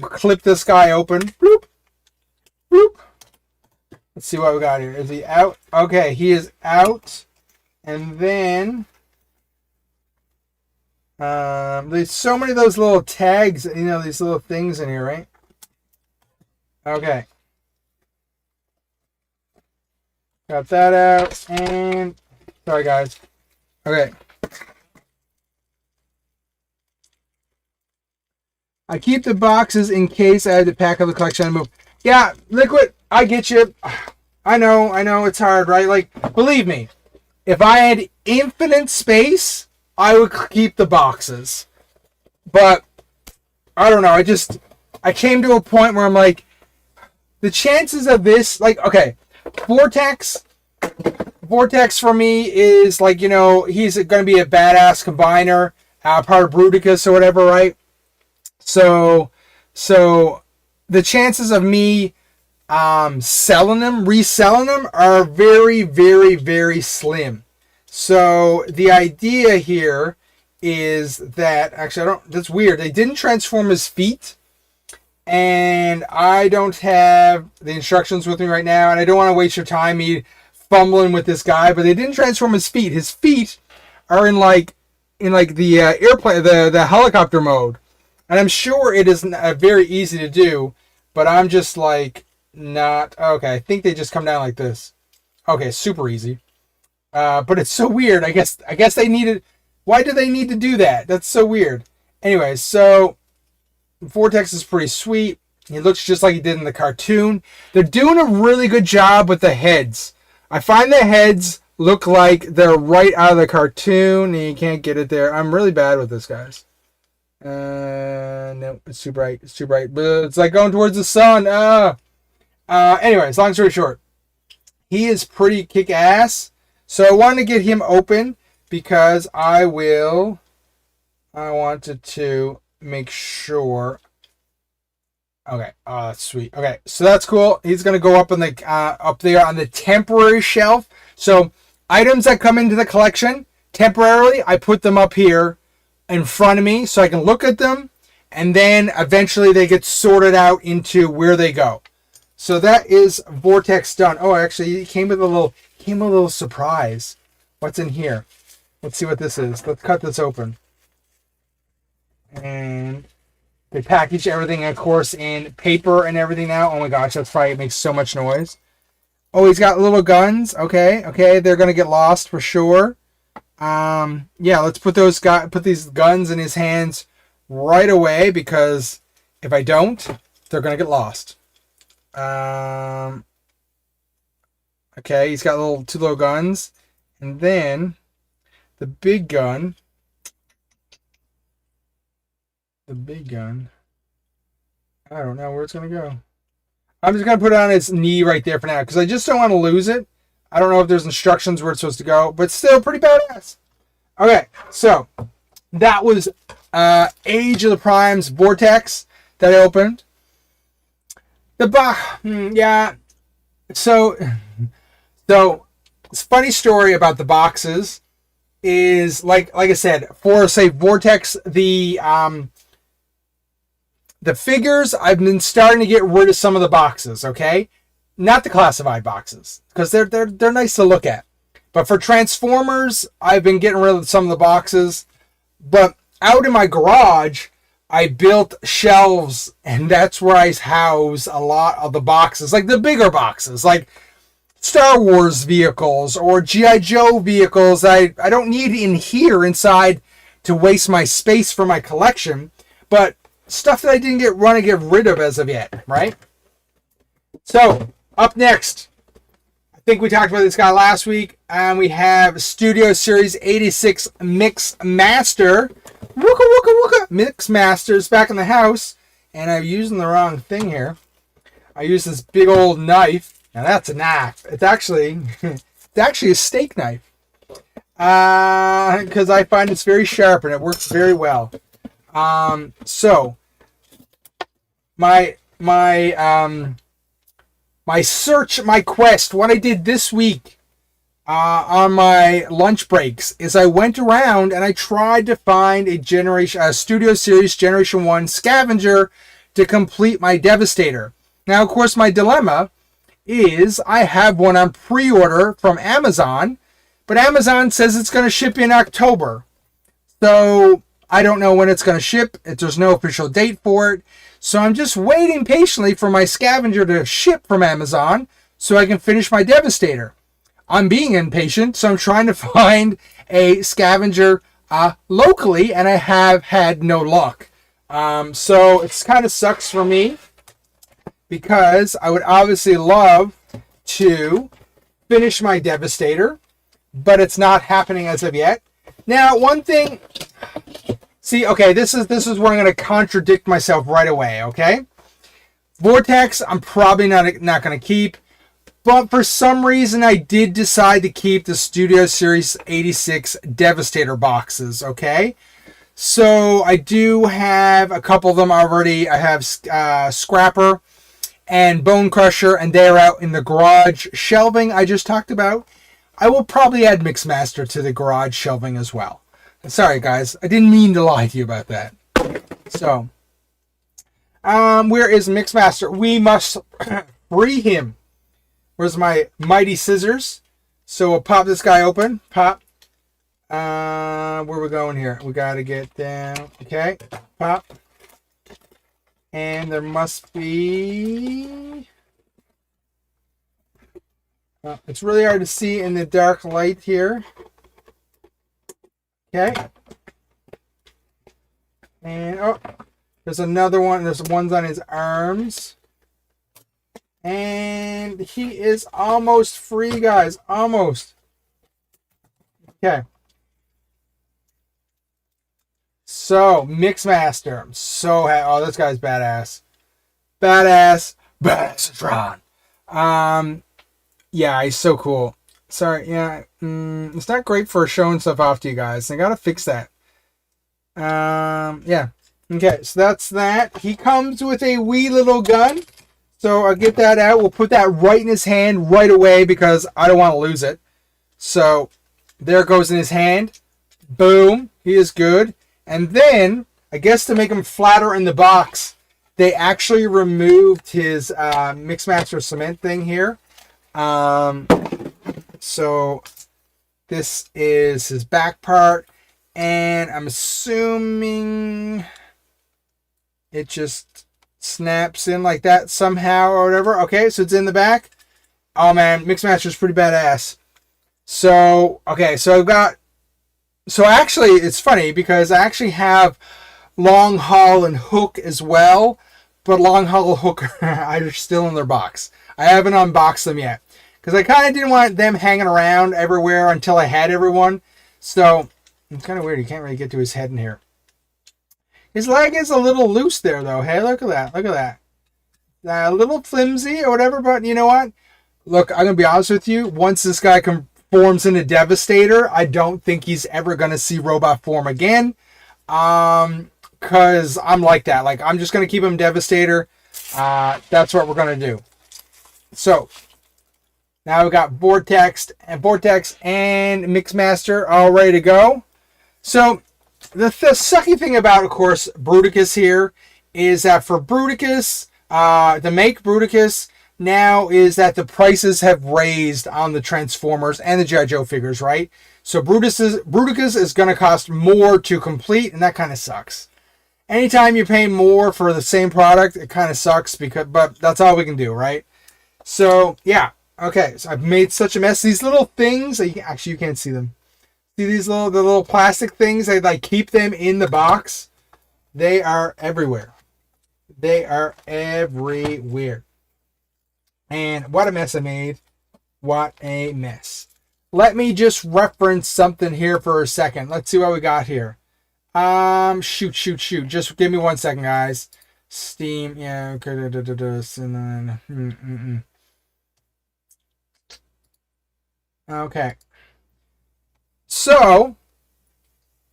Clip this guy open. Bloop. Bloop. Let's see what we got here. Is he out? Okay, he is out. And then there's so many of those little tags, these little things in here, right? Okay. Got that out. And sorry guys. Okay. I keep the boxes in case I had to pack up the collection and move. Yeah, Liquid, I get you. I know, it's hard, right? Believe me, if I had infinite space, I would keep the boxes. But, I don't know, I came to a point where I'm the chances of this, okay, Vortex for me is, he's going to be a badass combiner. part of Bruticus or whatever, right? So the chances of me reselling them are very, very, very slim. So the idea here is that, actually, that's weird. They didn't transform his feet, and I don't have the instructions with me right now, and I don't want to waste your time me fumbling with this guy, but they didn't transform his feet. His feet are in the airplane, the helicopter mode. And I'm sure it is very easy to do, but I'm just like, not, okay, I think they just come down like this. Okay, super easy. But it's so weird. I guess they needed, why do they need to do that? That's so weird. Anyway, so Vortex is pretty sweet. He looks just like he did in the cartoon. They're doing a really good job with the heads. I find the heads look like they're right out of the cartoon, and you can't get it there. I'm really bad with this, guys. No, it's too bright. It's too bright. But it's like going towards the sun. Anyways, long story short, he is pretty kick-ass. So I wanted to get him open because I wanted to make sure. Okay. Oh, that's sweet. Okay, so that's cool. He's gonna go up on the up there on the temporary shelf. So items that come into the collection temporarily, I put them up here in front of me so I can look at them, and then eventually they get sorted out into where they go. So that is Vortex done. Oh, actually, it came with a little surprise. What's in here? Let's see what this is. Let's cut this open. And they package everything, of course, in paper and everything now. Oh my gosh, that's probably, it makes so much noise. Oh, he's got little guns. Okay, they're gonna get lost for sure. Yeah, let's put these guns in his hands right away, because if I don't, they're gonna get lost. Okay, he's got two little guns, and then the big gun. I don't know where it's gonna go. I'm just gonna put it on his knee right there for now, because I just don't want to lose it. I don't know if there's instructions where it's supposed to go, but still pretty badass. Okay, so that was Age of the Primes Vortex that I opened. The box, yeah. So it's a funny story about the boxes is like I said, for say Vortex, the figures, I've been starting to get rid of some of the boxes. Okay, not the classified boxes, because they're nice to look at. But for Transformers, I've been getting rid of some of the boxes. But out in my garage, I built shelves, and that's where I house a lot of the boxes, like the bigger boxes, like Star Wars vehicles or GIJoe vehicles. I don't need in here inside to waste my space for my collection, but stuff that I didn't want to get rid of as of yet, right? So, up next, I think we talked about this guy last week, and we have Studio Series 86 Mix Master. Wooka wooka wooka! Mix Master's back in the house, and I'm using the wrong thing here. I use this big old knife. Now that's a knife. It's actually a steak knife. Because I find it's very sharp and it works very well. So my search, my quest, what I did this week on my lunch breaks is I went around and I tried to find a Studio Series Generation 1 scavenger to complete my Devastator. Now, of course, my dilemma is I have one on pre-order from Amazon, but Amazon says it's going to ship in October. So I don't know when it's going to ship. There's no official date for it. So I'm just waiting patiently for my scavenger to ship from Amazon so I can finish my Devastator. I'm being impatient, so I'm trying to find a scavenger locally, and I have had no luck. So it kind of sucks for me, because I would obviously love to finish my Devastator, but it's not happening as of yet. Now, one thing, see, okay, this is where I'm going to contradict myself right away, okay? Vortex, I'm probably not going to keep, but for some reason, I did decide to keep the Studio Series 86 Devastator boxes, okay? So I do have a couple of them already. I have Scrapper and Bone Crusher, and they're out in the garage shelving I just talked about. I will probably add Mixmaster to the garage shelving as well. Sorry, guys. I didn't mean to lie to you about that. So, where is Mixmaster? We must free him. Where's my mighty scissors? So we'll pop this guy open. Pop. Where we going here? We got to get down. Okay. Pop. And there must be... it's really hard to see in the dark light here. Okay. And, oh, there's another one. There's ones on his arms. And he is almost free, guys. Almost. Okay. So, Mixmaster. I'm so happy. Oh, this guy's badass. Badass. Yeah, he's so cool. Sorry, yeah. It's not great for showing stuff off to you guys. I gotta fix that. Yeah. Okay, so that's that. He comes with a wee little gun. So I'll get that out. We'll put that right in his hand right away because I don't want to lose it. So there it goes in his hand. Boom. He is good. And then, I guess to make him flatter in the box, they actually removed his Mixmaster cement thing here. So this is his back part. And I'm assuming it just snaps in like that somehow or whatever. Okay, so it's in the back. Oh man, Mixmaster's pretty badass. So, okay, so I've got... So actually, it's funny because I actually have Long Haul and Hook as well. But Long Haul and Hook are still in their box. I haven't unboxed them yet. Because I kind of didn't want them hanging around everywhere until I had everyone. So, it's kind of weird. You can't really get to his head in here. His leg is a little loose there, though. Hey, look at that. Look at that. A little flimsy or whatever, but you know what? Look, I'm going to be honest with you. Once this guy forms into Devastator, I don't think he's ever going to see robot form again. Because I'm like that. Like, I'm just going to keep him Devastator. That's what we're going to do. So, now we've got Vortex and Mixmaster all ready to go. So, the sucky thing about, of course, Bruticus here is that for Bruticus, to make Bruticus now is that the prices have raised on the Transformers and the GIJoe figures, right? So Bruticus is going to cost more to complete, and that kind of sucks. Anytime you pay more for the same product, it kind of sucks, but that's all we can do, right? So, yeah. Okay, so I've made such a mess. These little things, actually you can't see them. See these the little plastic things? I like keep them in the box. They are everywhere. They are everywhere. And what a mess I made. What a mess. Let me just reference something here for a second. Let's see what we got here. Shoot. Just give me 1 second, guys. Steam, yeah, okay, and then, okay. So,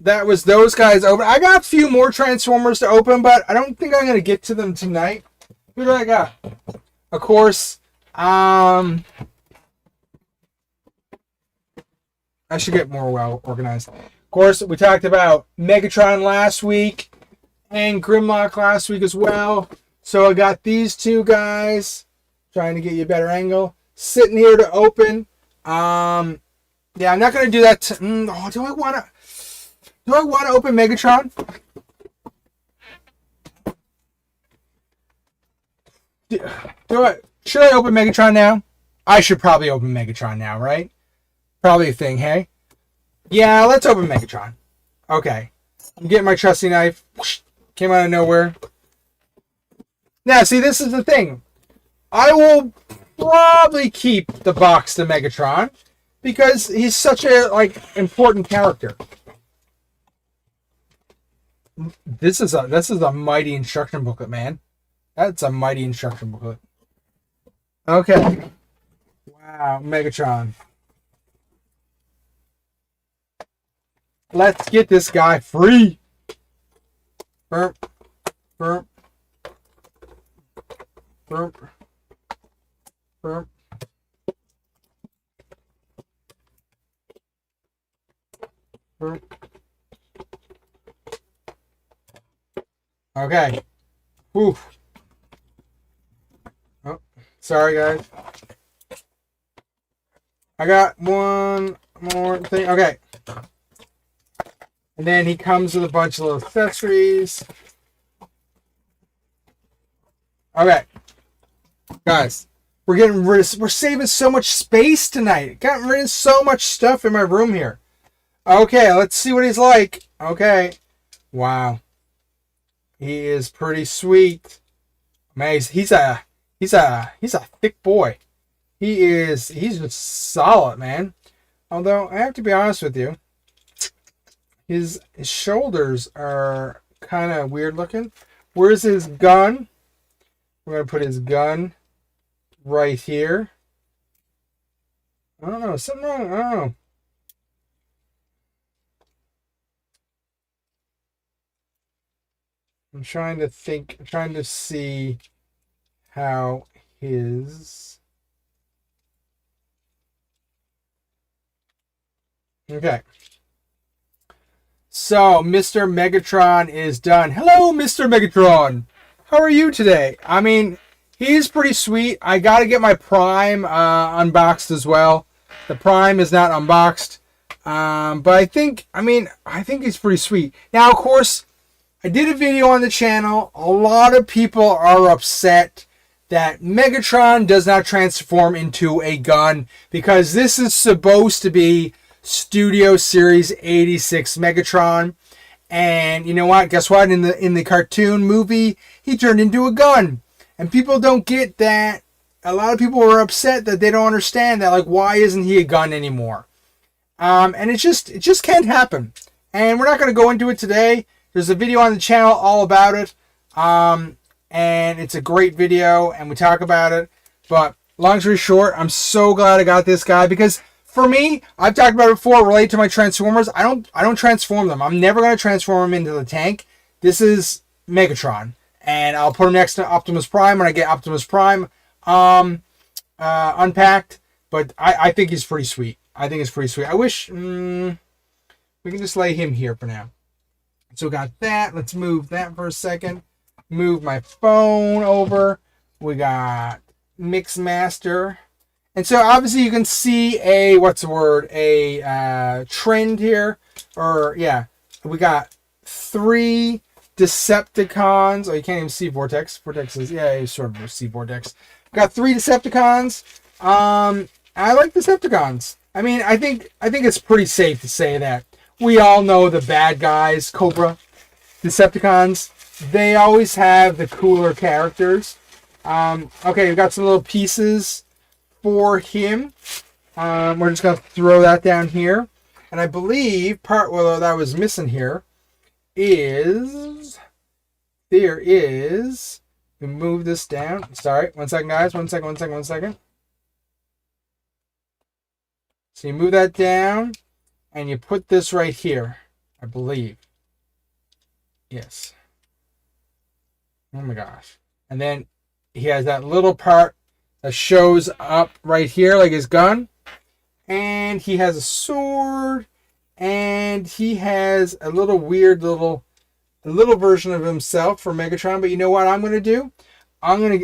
that was those guys open. I got a few more Transformers to open, but I don't think I'm going to get to them tonight. Who do I got? Of course, I should get more well organized. Of course, we talked about Megatron last week and Grimlock last week as well. So I got these two guys, trying to get you a better angle, sitting here to open. Yeah, I'm not gonna do that. Do I want to open Megatron? Should I open Megatron now? I should probably open Megatron now, right? Probably a thing, hey? Yeah, let's open Megatron. Okay. I'm getting my trusty knife. Came out of nowhere. Now, see, this is the thing. I will probably keep the box to Megatron because he's such a important character. This is a mighty instruction booklet, man. That's a mighty instruction booklet. Okay. Wow, Megatron. Let's get this guy free. Burp. Burp. Burp. Burp. Burp. Okay. Whew. Oh, sorry guys. I got one more thing. Okay. And then he comes with a bunch of little accessories. Okay. Guys, we're saving so much space tonight. Getting rid of so much stuff in my room here. Okay, let's see what he's like. Okay. Wow. He is pretty sweet. Man, he's a thick boy. He's just solid, man. Although I have to be honest with you, his shoulders are kind of weird looking. Where's his gun? We're gonna put his gun right here. I don't know, something wrong. I don't know. I'm trying to think. I'm trying to see how his. Okay. So, Mr. Megatron is done. Hello, Mr. Megatron. How are you today? I mean, he's pretty sweet. I got to get my Prime unboxed as well. The Prime is not unboxed. But I think he's pretty sweet. Now, of course, I did a video on the channel. A lot of people are upset that Megatron does not transform into a gun because this is supposed to be Studio Series 86 Megatron. And you know what? Guess what? In the cartoon movie, he turned into a gun. And people don't get that. A lot of people are upset that they don't understand that. Like, why isn't he a gun anymore? And it just can't happen. And we're not going to go into it today. There's a video on the channel all about it. And it's a great video, and we talk about it. But long story short, I'm so glad I got this guy because for me, I've talked about it before, related to my Transformers. I don't transform them. I'm never going to transform them into the tank. This is Megatron. And I'll put him next to Optimus Prime when I get Optimus Prime unpacked. But I think he's pretty sweet. I think it's pretty sweet. I wish we can just lay him here for now. So we got that. Let's move that for a second. Move my phone over. We got Mixmaster. And so obviously you can see a trend here. Or yeah, we got 3 Decepticons. Oh, you can't even see Vortex. Vortex is, yeah, you sort of see Vortex. We got 3 Decepticons. I like Decepticons. I mean, I think it's pretty safe to say that we all know the bad guys, Cobra, Decepticons. They always have the cooler characters. Okay, we've got some little pieces for him. We're just going to throw that down here. And I believe that I was missing here is... There is... We move this down. Sorry, one second, guys. One second. So you move that down, and you put this right here, I believe. Yes. Oh my gosh. And then he has that little part that shows up right here, like his gun. And he has a sword, and he has a little weird little version of himself for Megatron. But you know what I'm going to do?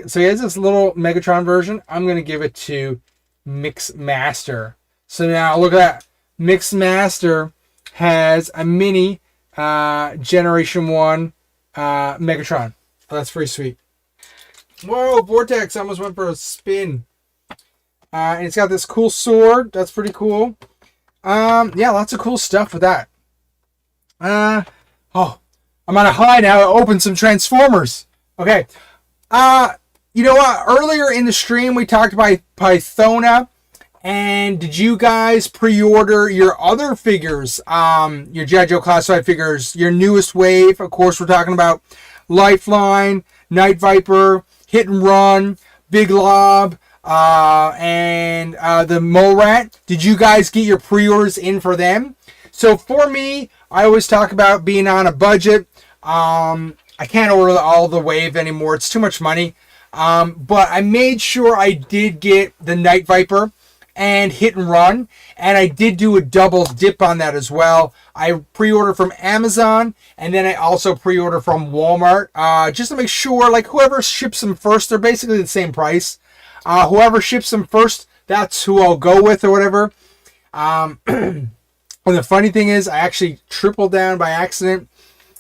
So he has this little Megatron version. I'm going to give it to Mixmaster. So now look at that. Mixmaster has a mini Generation 1 Megatron. Oh, that's pretty sweet. Whoa, Vortex almost went for a spin. And it's got this cool sword. That's pretty cool. Yeah, lots of cool stuff with that. I'm on a high now. I opened some Transformers. Okay. You know what? Earlier in the stream, we talked about Pythona. And did you guys pre-order your other figures? Your GIJoe classified figures, your newest wave. Of course, we're talking about Lifeline, Night Viper, Hit and Run, Big Lob, and the Morat. Did you guys get your pre-orders in for them? So for me, I always talk about being on a budget. I can't order all the Wave anymore. It's too much money. But I made sure I did get the Night Viper and Hit and Run, and I did do a double dip on that as well. I pre-ordered from Amazon, and then I also pre-ordered from Walmart, just to make sure, like, whoever ships them first, they're basically the same price. Whoever ships them first, that's who I'll go with or whatever. And the funny thing is, I actually tripled down by accident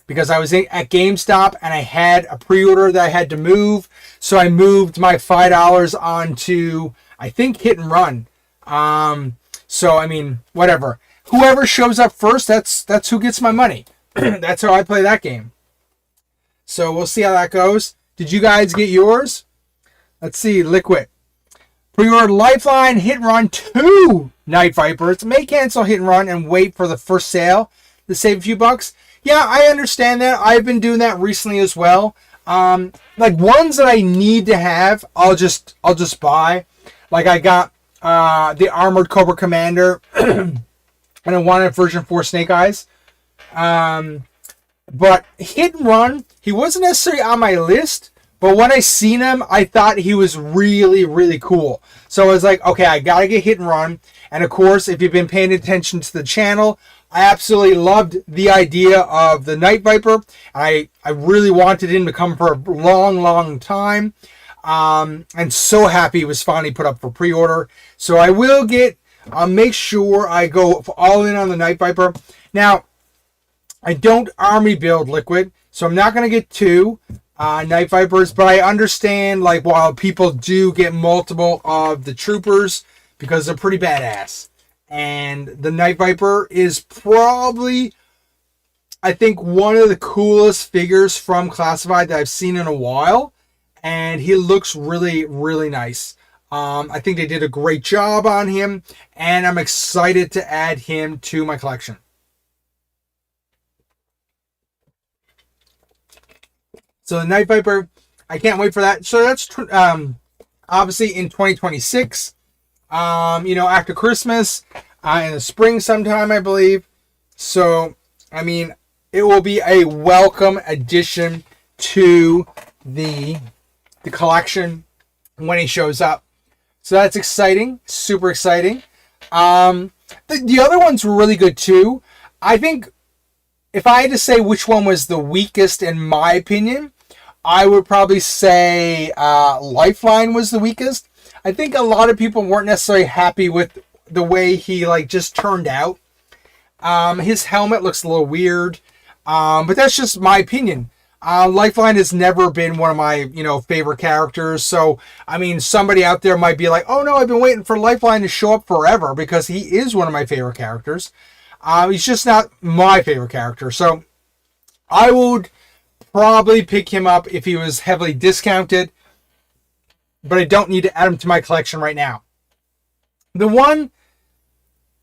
because I was at GameStop and I had a pre-order that I had to move. So I moved my $5 onto, I think, Hit and Run. So, I mean, whatever. Whoever shows up first, that's who gets my money. That's how I play that game. So we'll see how that goes. Did you guys get yours? Let's see. Liquid. Pre-order Lifeline, Hit and Run 2 Night Vipers. May cancel Hit and Run and wait for the first sale to save a few bucks. Yeah, I understand that. I've been doing that recently as well. Like ones that I need to have, I'll just buy. Like I got the Armored Cobra Commander and I wanted version 4 Snake Eyes. But Hit and Run, he wasn't necessarily on my list, but when I seen him, I thought he was really, really cool. So I was like, okay, I gotta get Hit and Run. And of course, if you've been paying attention to the channel, I absolutely loved the idea of the Night Viper. I really wanted him to come for a long, long time. And so happy he was finally put up for pre-order. So I will make sure I go all in on the Night Viper. Now, I don't army build Liquid, so I'm not going to get 2 Night Vipers, but I understand, like, while people do get multiple of the troopers because they're pretty badass. And the Night Viper is probably, I think, one of the coolest figures from Classified that I've seen in a while. And he looks really, really nice. I think they did a great job on him. And I'm excited to add him to my collection. So the Night Viper, I can't wait for that. So that's obviously in 2026. After Christmas, in the spring sometime, I believe. So, I mean, it will be a welcome addition to the collection when he shows up. So that's exciting, super exciting. The other ones were really good too. I think if I had to say which one was the weakest in my opinion, I would probably say Lifeline was the weakest. I think a lot of people weren't necessarily happy with the way he just turned out. His helmet looks a little weird, but that's just my opinion. Lifeline has never been one of my favorite characters. So I mean, somebody out there might be like, "Oh no, I've been waiting for Lifeline to show up forever," because he is one of my favorite characters. He's just not my favorite character. So I would probably pick him up if he was heavily discounted, but I don't need to add him to my collection right now. The one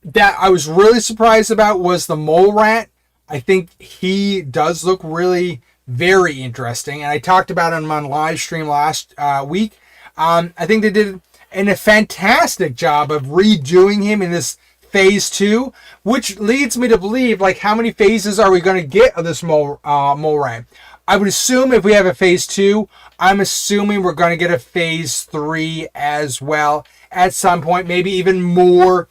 that I was really surprised about was the Mole Rat. I think he does look really very interesting, and I talked about him on live stream last week. I think they did a fantastic job of redoing him in this phase 2, which leads me to believe, how many phases are we going to get of this Mole Rat? I would assume if we have a phase 2, I'm assuming we're going to get a phase 3 as well at some point. Maybe even more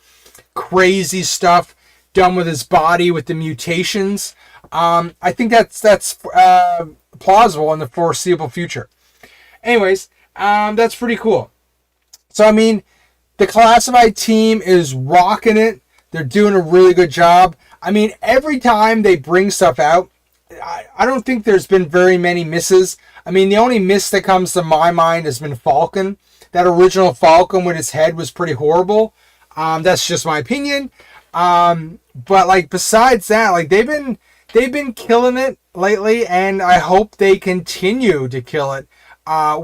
crazy stuff done with his body with the mutations. I think that's plausible in the foreseeable future. Anyways, that's pretty cool. So, I mean, the Classified team is rocking it. They're doing a really good job. I mean, every time they bring stuff out, I don't think there's been very many misses. I mean, the only miss that comes to my mind has been Falcon. That original Falcon with his head was pretty horrible. That's just my opinion. But besides that, they've been killing it lately, and I hope they continue to kill it.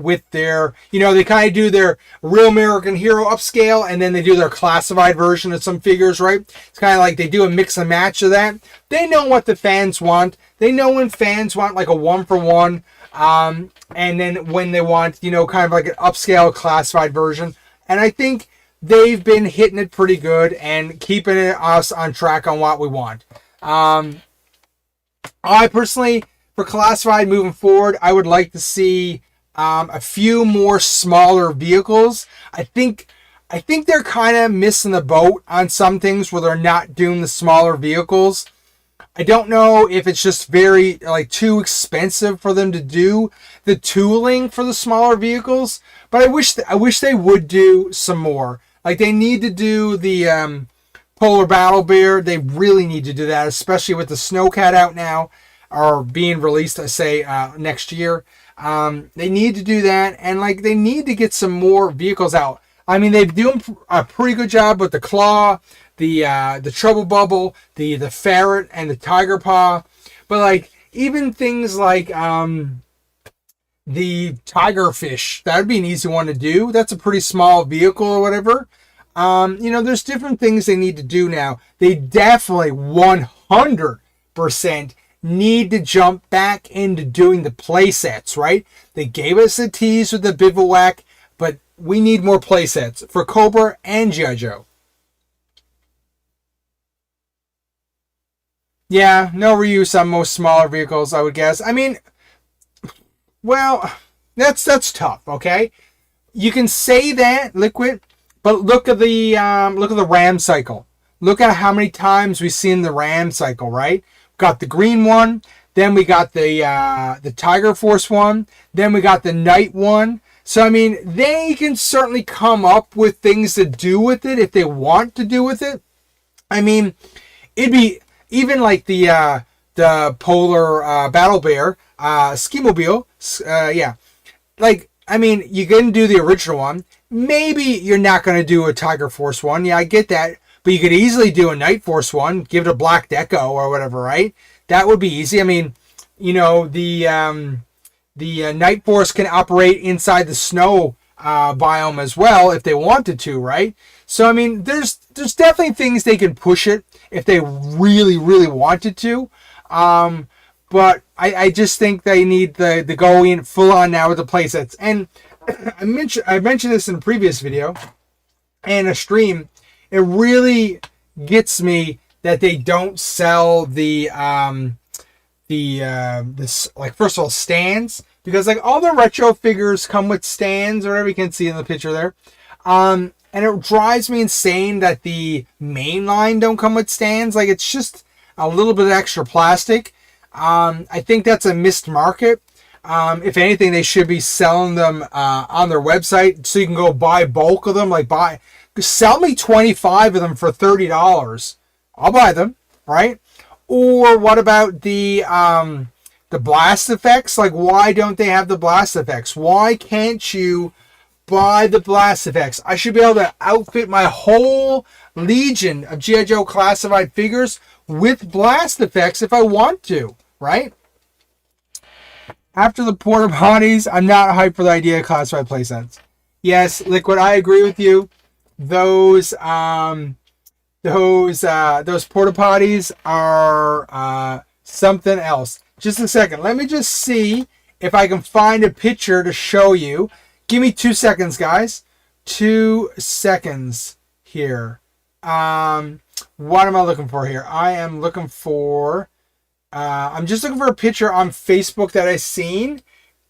With their, they kind of do their Real American Hero upscale, and then they do their Classified version of some figures, right? It's kind of like they do a mix and match of that. They know what the fans want. They know when fans want a 1-for-1, and then when they want, kind of an upscale Classified version. And I think they've been hitting it pretty good and keeping us on track on what we want. I personally, for Classified moving forward, I would like to see a few more smaller vehicles. I think they're kind of missing the boat on some things where they're not doing the smaller vehicles. I don't know if it's just very too expensive for them to do the tooling for the smaller vehicles, but I wish they would do some more. Like they need to do the Polar Battle Bear. They really need to do that, especially with the Snowcat out now or being released, I say next year. They need to do that, and they need to get some more vehicles out. I mean, they're doing a pretty good job with the Claw, the Trouble Bubble, the Ferret, and the Tiger Paw. But even things like the Tiger Fish, that would be an easy one to do. That's a pretty small vehicle or whatever. There's different things they need to do now. They definitely 100% need to jump back into doing the play sets, right? They gave us a tease with the Bivouac, but we need more play sets for Cobra and GIJoe. Yeah, no reuse on most smaller vehicles, I would guess. I mean, well, that's tough, okay? You can say that, Liquid, but look at the Ram cycle. Look at how many times we've seen the Ram cycle, right? Got the green one, then we got the Tiger Force one, then we got the Night one. So I mean, they can certainly come up with things to do with it if they want to do with it. I mean, it'd be even like the Polar Battle Bear, Skimobile, yeah. I mean, you can do the original one. Maybe you're not going to do a Tiger Force one. Yeah, I get that. But you could easily do a Night Force one, give it a Black Deco or whatever, right? That would be easy. I mean, the Night Force can operate inside the snow biome as well if they wanted to, right? So, I mean, there's definitely things they can push it if they really, really wanted to. But I just think they need the go in full on now with the playsets. And I mentioned this in a previous video and a stream. It really gets me that they don't sell the first of all stands, because all the retro figures come with stands or whatever you can see in the picture there. And it drives me insane that the main line don't come with stands. It's just a little bit of extra plastic. I think that's a missed market. If anything, they should be selling them on their website so you can go buy bulk of them. Sell me 25 of them for $30. I'll buy them, right? Or what about the blast effects? Why don't they have the blast effects? Why can't you buy the blast effects? I should be able to outfit my whole legion of GIJoe classified figures with blast effects if I want to, right? After the porta potties, I'm not hyped for the idea of classified playsets. Yes, Liquid, I agree with you. Those porta potties are something else. Just a second. Let me just see if I can find a picture to show you. Give me 2 seconds, guys. 2 seconds here. What am I looking for here? I am looking for... I'm just looking for a picture on Facebook that I've seen.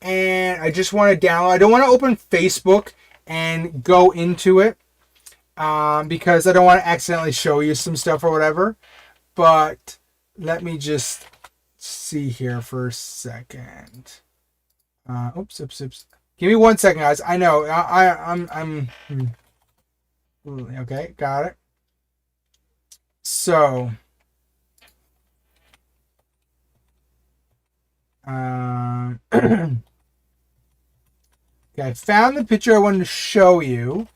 And I just want to download. I don't want to open Facebook and go into it. Because I don't want to accidentally show you some stuff or whatever. But let me just see here for a second. Oops. Give me 1 second, guys. I know. I'm okay, got it. So okay, I found the picture I wanted to show you.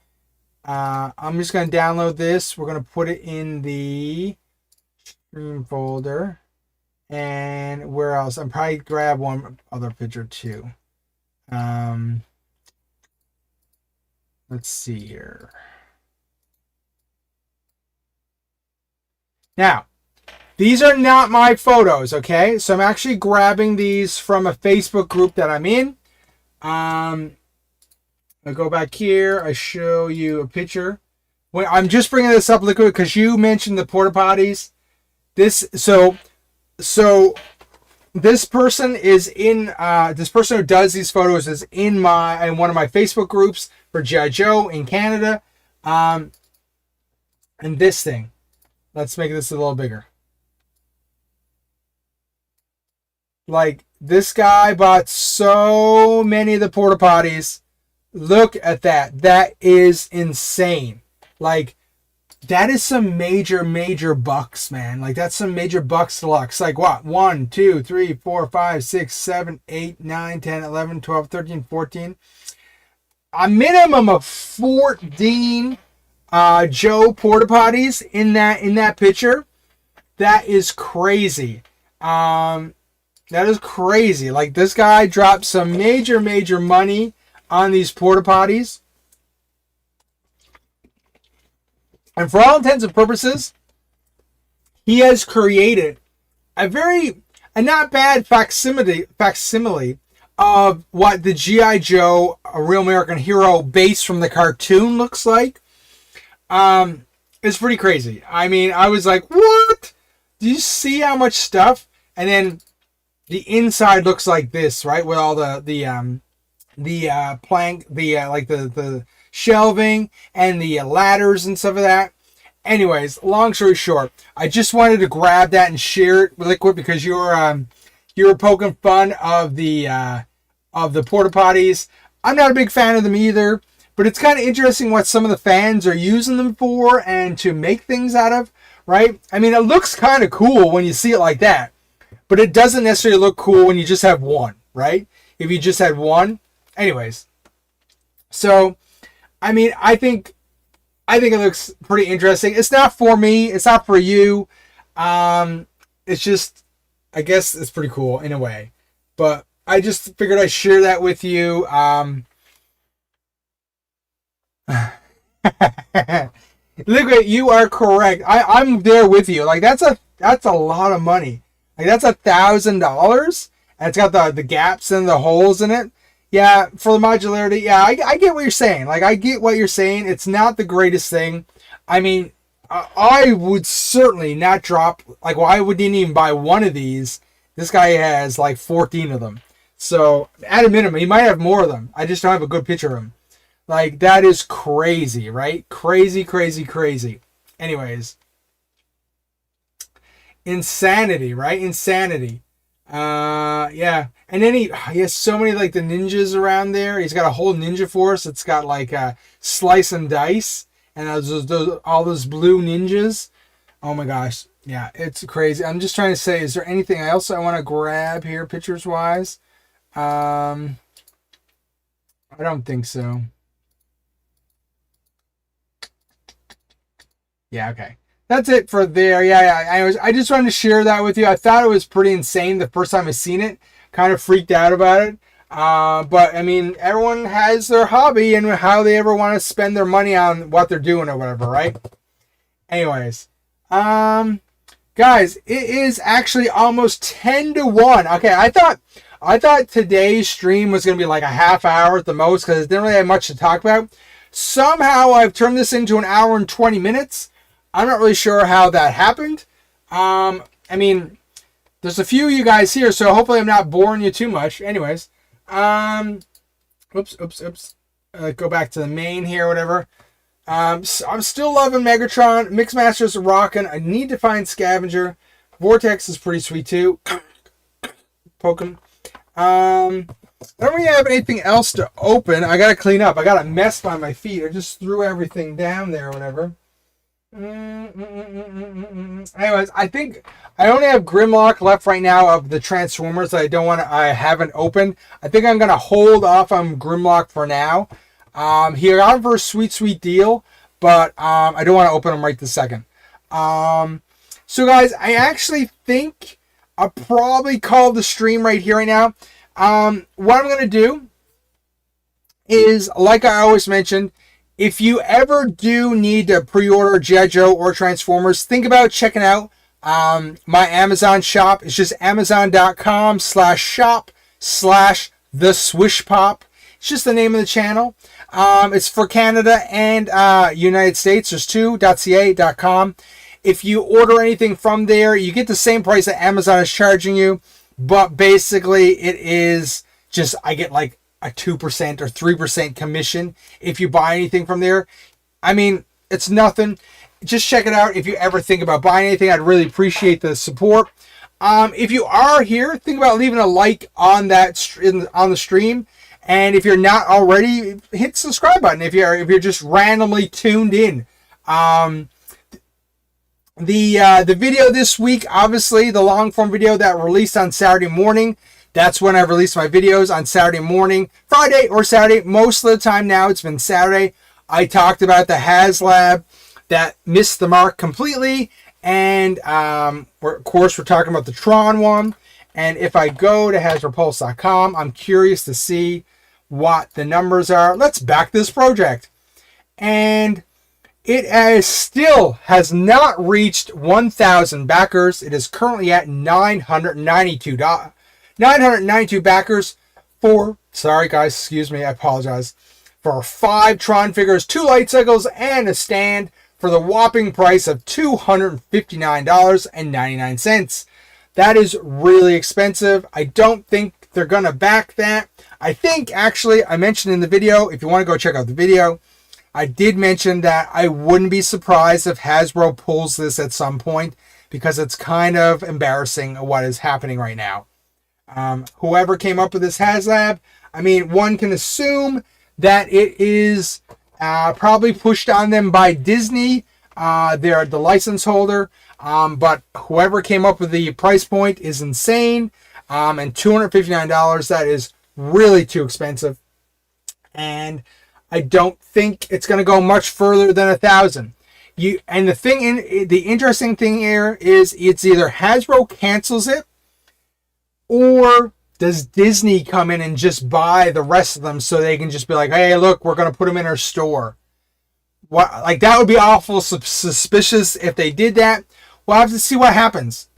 I'm just going to download this. We're going to put it in the stream folder. And where else? I'll probably grab one other picture too. Let's see here. Now, these are not my photos, okay? So I'm actually grabbing these from a Facebook group that I'm in. I go back here. I show you a picture. I'm just bringing this up, Liquid, because you mentioned the porta potties. So this person is in this person who does these photos is in one of my Facebook groups for GIJoe in Canada. And this thing, let's make this a little bigger. Like, this guy bought so many of the porta potties. Look at that. That is insane. Like, that is some major bucks, man. Like, that's some major bucks deluxe. Like, what? 1, 2, 3, 4, 5, 6, 7, 8, 9, 10, 11, 12, 13, 14. A minimum of 14 Joe porta potties in that picture. That is crazy. That is crazy. Like, this guy dropped some major money on these porta potties. And for all intents and purposes, he has created a not bad facsimile of what the G.I. Joe, a Real American Hero base from the cartoon looks like. It's pretty crazy. I mean, I was like, what? Do you see how much stuff? And then the inside looks like this, right? With all the plank, the shelving and the ladders and stuff of that. Anyways, long story short, I just wanted to grab that and share it really quick because you were poking fun of the porta potties. I'm not a big fan of them either, but it's kind of interesting what some of the fans are using them for and to make things out of, right? I mean, it looks kind of cool when you see it like that. But it doesn't necessarily look cool when you just have one, right? If you just had one. Anyways. So, I mean, I think it looks pretty interesting. It's not for me. It's not for you. It's just, I guess it's pretty cool in a way. But I just figured I'd share that with you. Look, you are correct. I'm there with you. Like, that's a lot of money. Like, that's $1,000, and it's got the gaps and the holes in it. Yeah, for the modularity, yeah, I get what you're saying. Like, I get what you're saying. It's not the greatest thing. I mean, I would certainly not drop, like, well, I wouldn't even buy one of these. This guy has, like, 14 of them. So, at a minimum, he might have more of them. I just don't have a good picture of him. Like, that is crazy, right? Crazy. Anyways. Insanity, right? Insanity. Yeah. And then he has so many, like, the ninjas around there. He's got a whole ninja force. It's got, like, slice and dice. And all those blue ninjas. Oh, my gosh. Yeah, it's crazy. I'm just trying to say, is there anything else I want to grab here, pictures-wise? I don't think so. Yeah, okay. That's it for there. Yeah. I just wanted to share that with you. I thought it was pretty insane the first time I seen it. Kind of freaked out about it. But, I mean, everyone has their hobby and how they ever want to spend their money on what they're doing or whatever, right? Anyways. Guys, it is actually almost 10 to 1. Okay, I thought today's stream was going to be like a half hour at the most because it didn't really have much to talk about. Somehow I've turned this into an hour and 20 minutes. I'm not really sure how that happened. I mean, there's a few of you guys here, so hopefully I'm not boring you too much. Anyways, oops. Go back to the main here, whatever. So I'm still loving Megatron. Mixmaster's rocking. I need to find Scavenger. Vortex is pretty sweet too. Poking. I don't really have anything else to open. I gotta clean up. I got a mess by my feet. I just threw everything down there or whatever. Anyways, I think I only have Grimlock left right now of the Transformers that I haven't opened. I think I'm gonna hold off on Grimlock for now. He got him for a sweet deal, but I don't want to open him right this second. So guys, I actually think I'll probably call the stream right here right now. What I'm gonna do is, like I always mentioned, if you ever do need to pre-order GIJoe or Transformers, think about checking out my Amazon shop. It's just amazon.com/shop/the_SwishPOP. It's just the name of the channel. It's for Canada and United States. There's two, .ca.com. If you order anything from there, you get the same price that Amazon is charging you. but basically it is just, I get like a 2% or 3% commission if you buy anything from there. I mean, it's nothing. Just check it out if you ever think about buying anything. I'd really appreciate the support. If you are here, think about leaving a like on that on the stream. And if you're not already, hit the subscribe button. If you're just randomly tuned in. The video this week, obviously the long form video that released on Saturday morning. That's when I release my videos, on Saturday morning, Friday or Saturday. Most of the time now it's been Saturday. I talked about the HasLab that missed the mark completely. And of course we're talking about the Tron one. And if I go to HasbroPulse.com, I'm curious to see what the numbers are. Let's back this project. And it still has not reached 1,000 backers. It is currently at 992 backers for, sorry guys, excuse me, I apologize, for 5 Tron figures, 2 light cycles, and a stand for the whopping price of $259.99. That is really expensive. I don't think they're going to back that. I think, actually, I mentioned in the video, if you want to go check out the video, I did mention that I wouldn't be surprised if Hasbro pulls this at some point, because it's kind of embarrassing what is happening right now. Whoever came up with this HasLab, I mean, one can assume that it is probably pushed on them by Disney. They're the license holder. But whoever came up with the price point is insane. And $259, that is really too expensive. And I don't think it's going to go much further than 1,000. And the interesting thing here is it's either Hasbro cancels it, or does Disney come in and just buy the rest of them so they can just be like, hey, look, we're going to put them in our store. Like, that would be awful suspicious if they did that. We'll have to see what happens.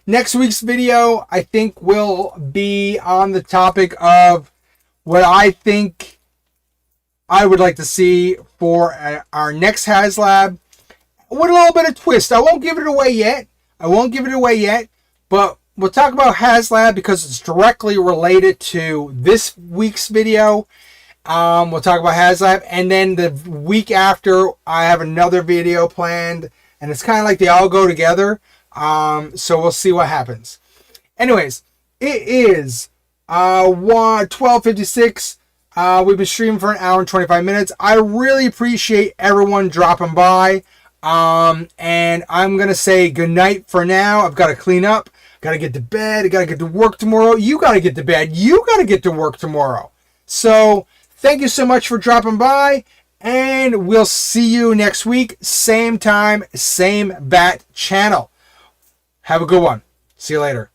Next week's video, I think, will be on the topic of what I think I would like to see for our next HasLab, with a little bit of twist. I won't give it away yet. But we'll talk about HasLab because it's directly related to this week's video. We'll talk about HasLab, and then the week after, I have another video planned, and it's kind of like they all go together. So we'll see what happens. Anyways, it is 12:56. We've been streaming for 1 hour and 25 minutes. I really appreciate everyone dropping by. And I'm going to say goodnight for now. I've got to clean up. Got to get to bed. I got to get to work tomorrow. You got to get to bed. You got to get to work tomorrow. So thank you so much for dropping by. And we'll see you next week. Same time, same bat channel. Have a good one. See you later.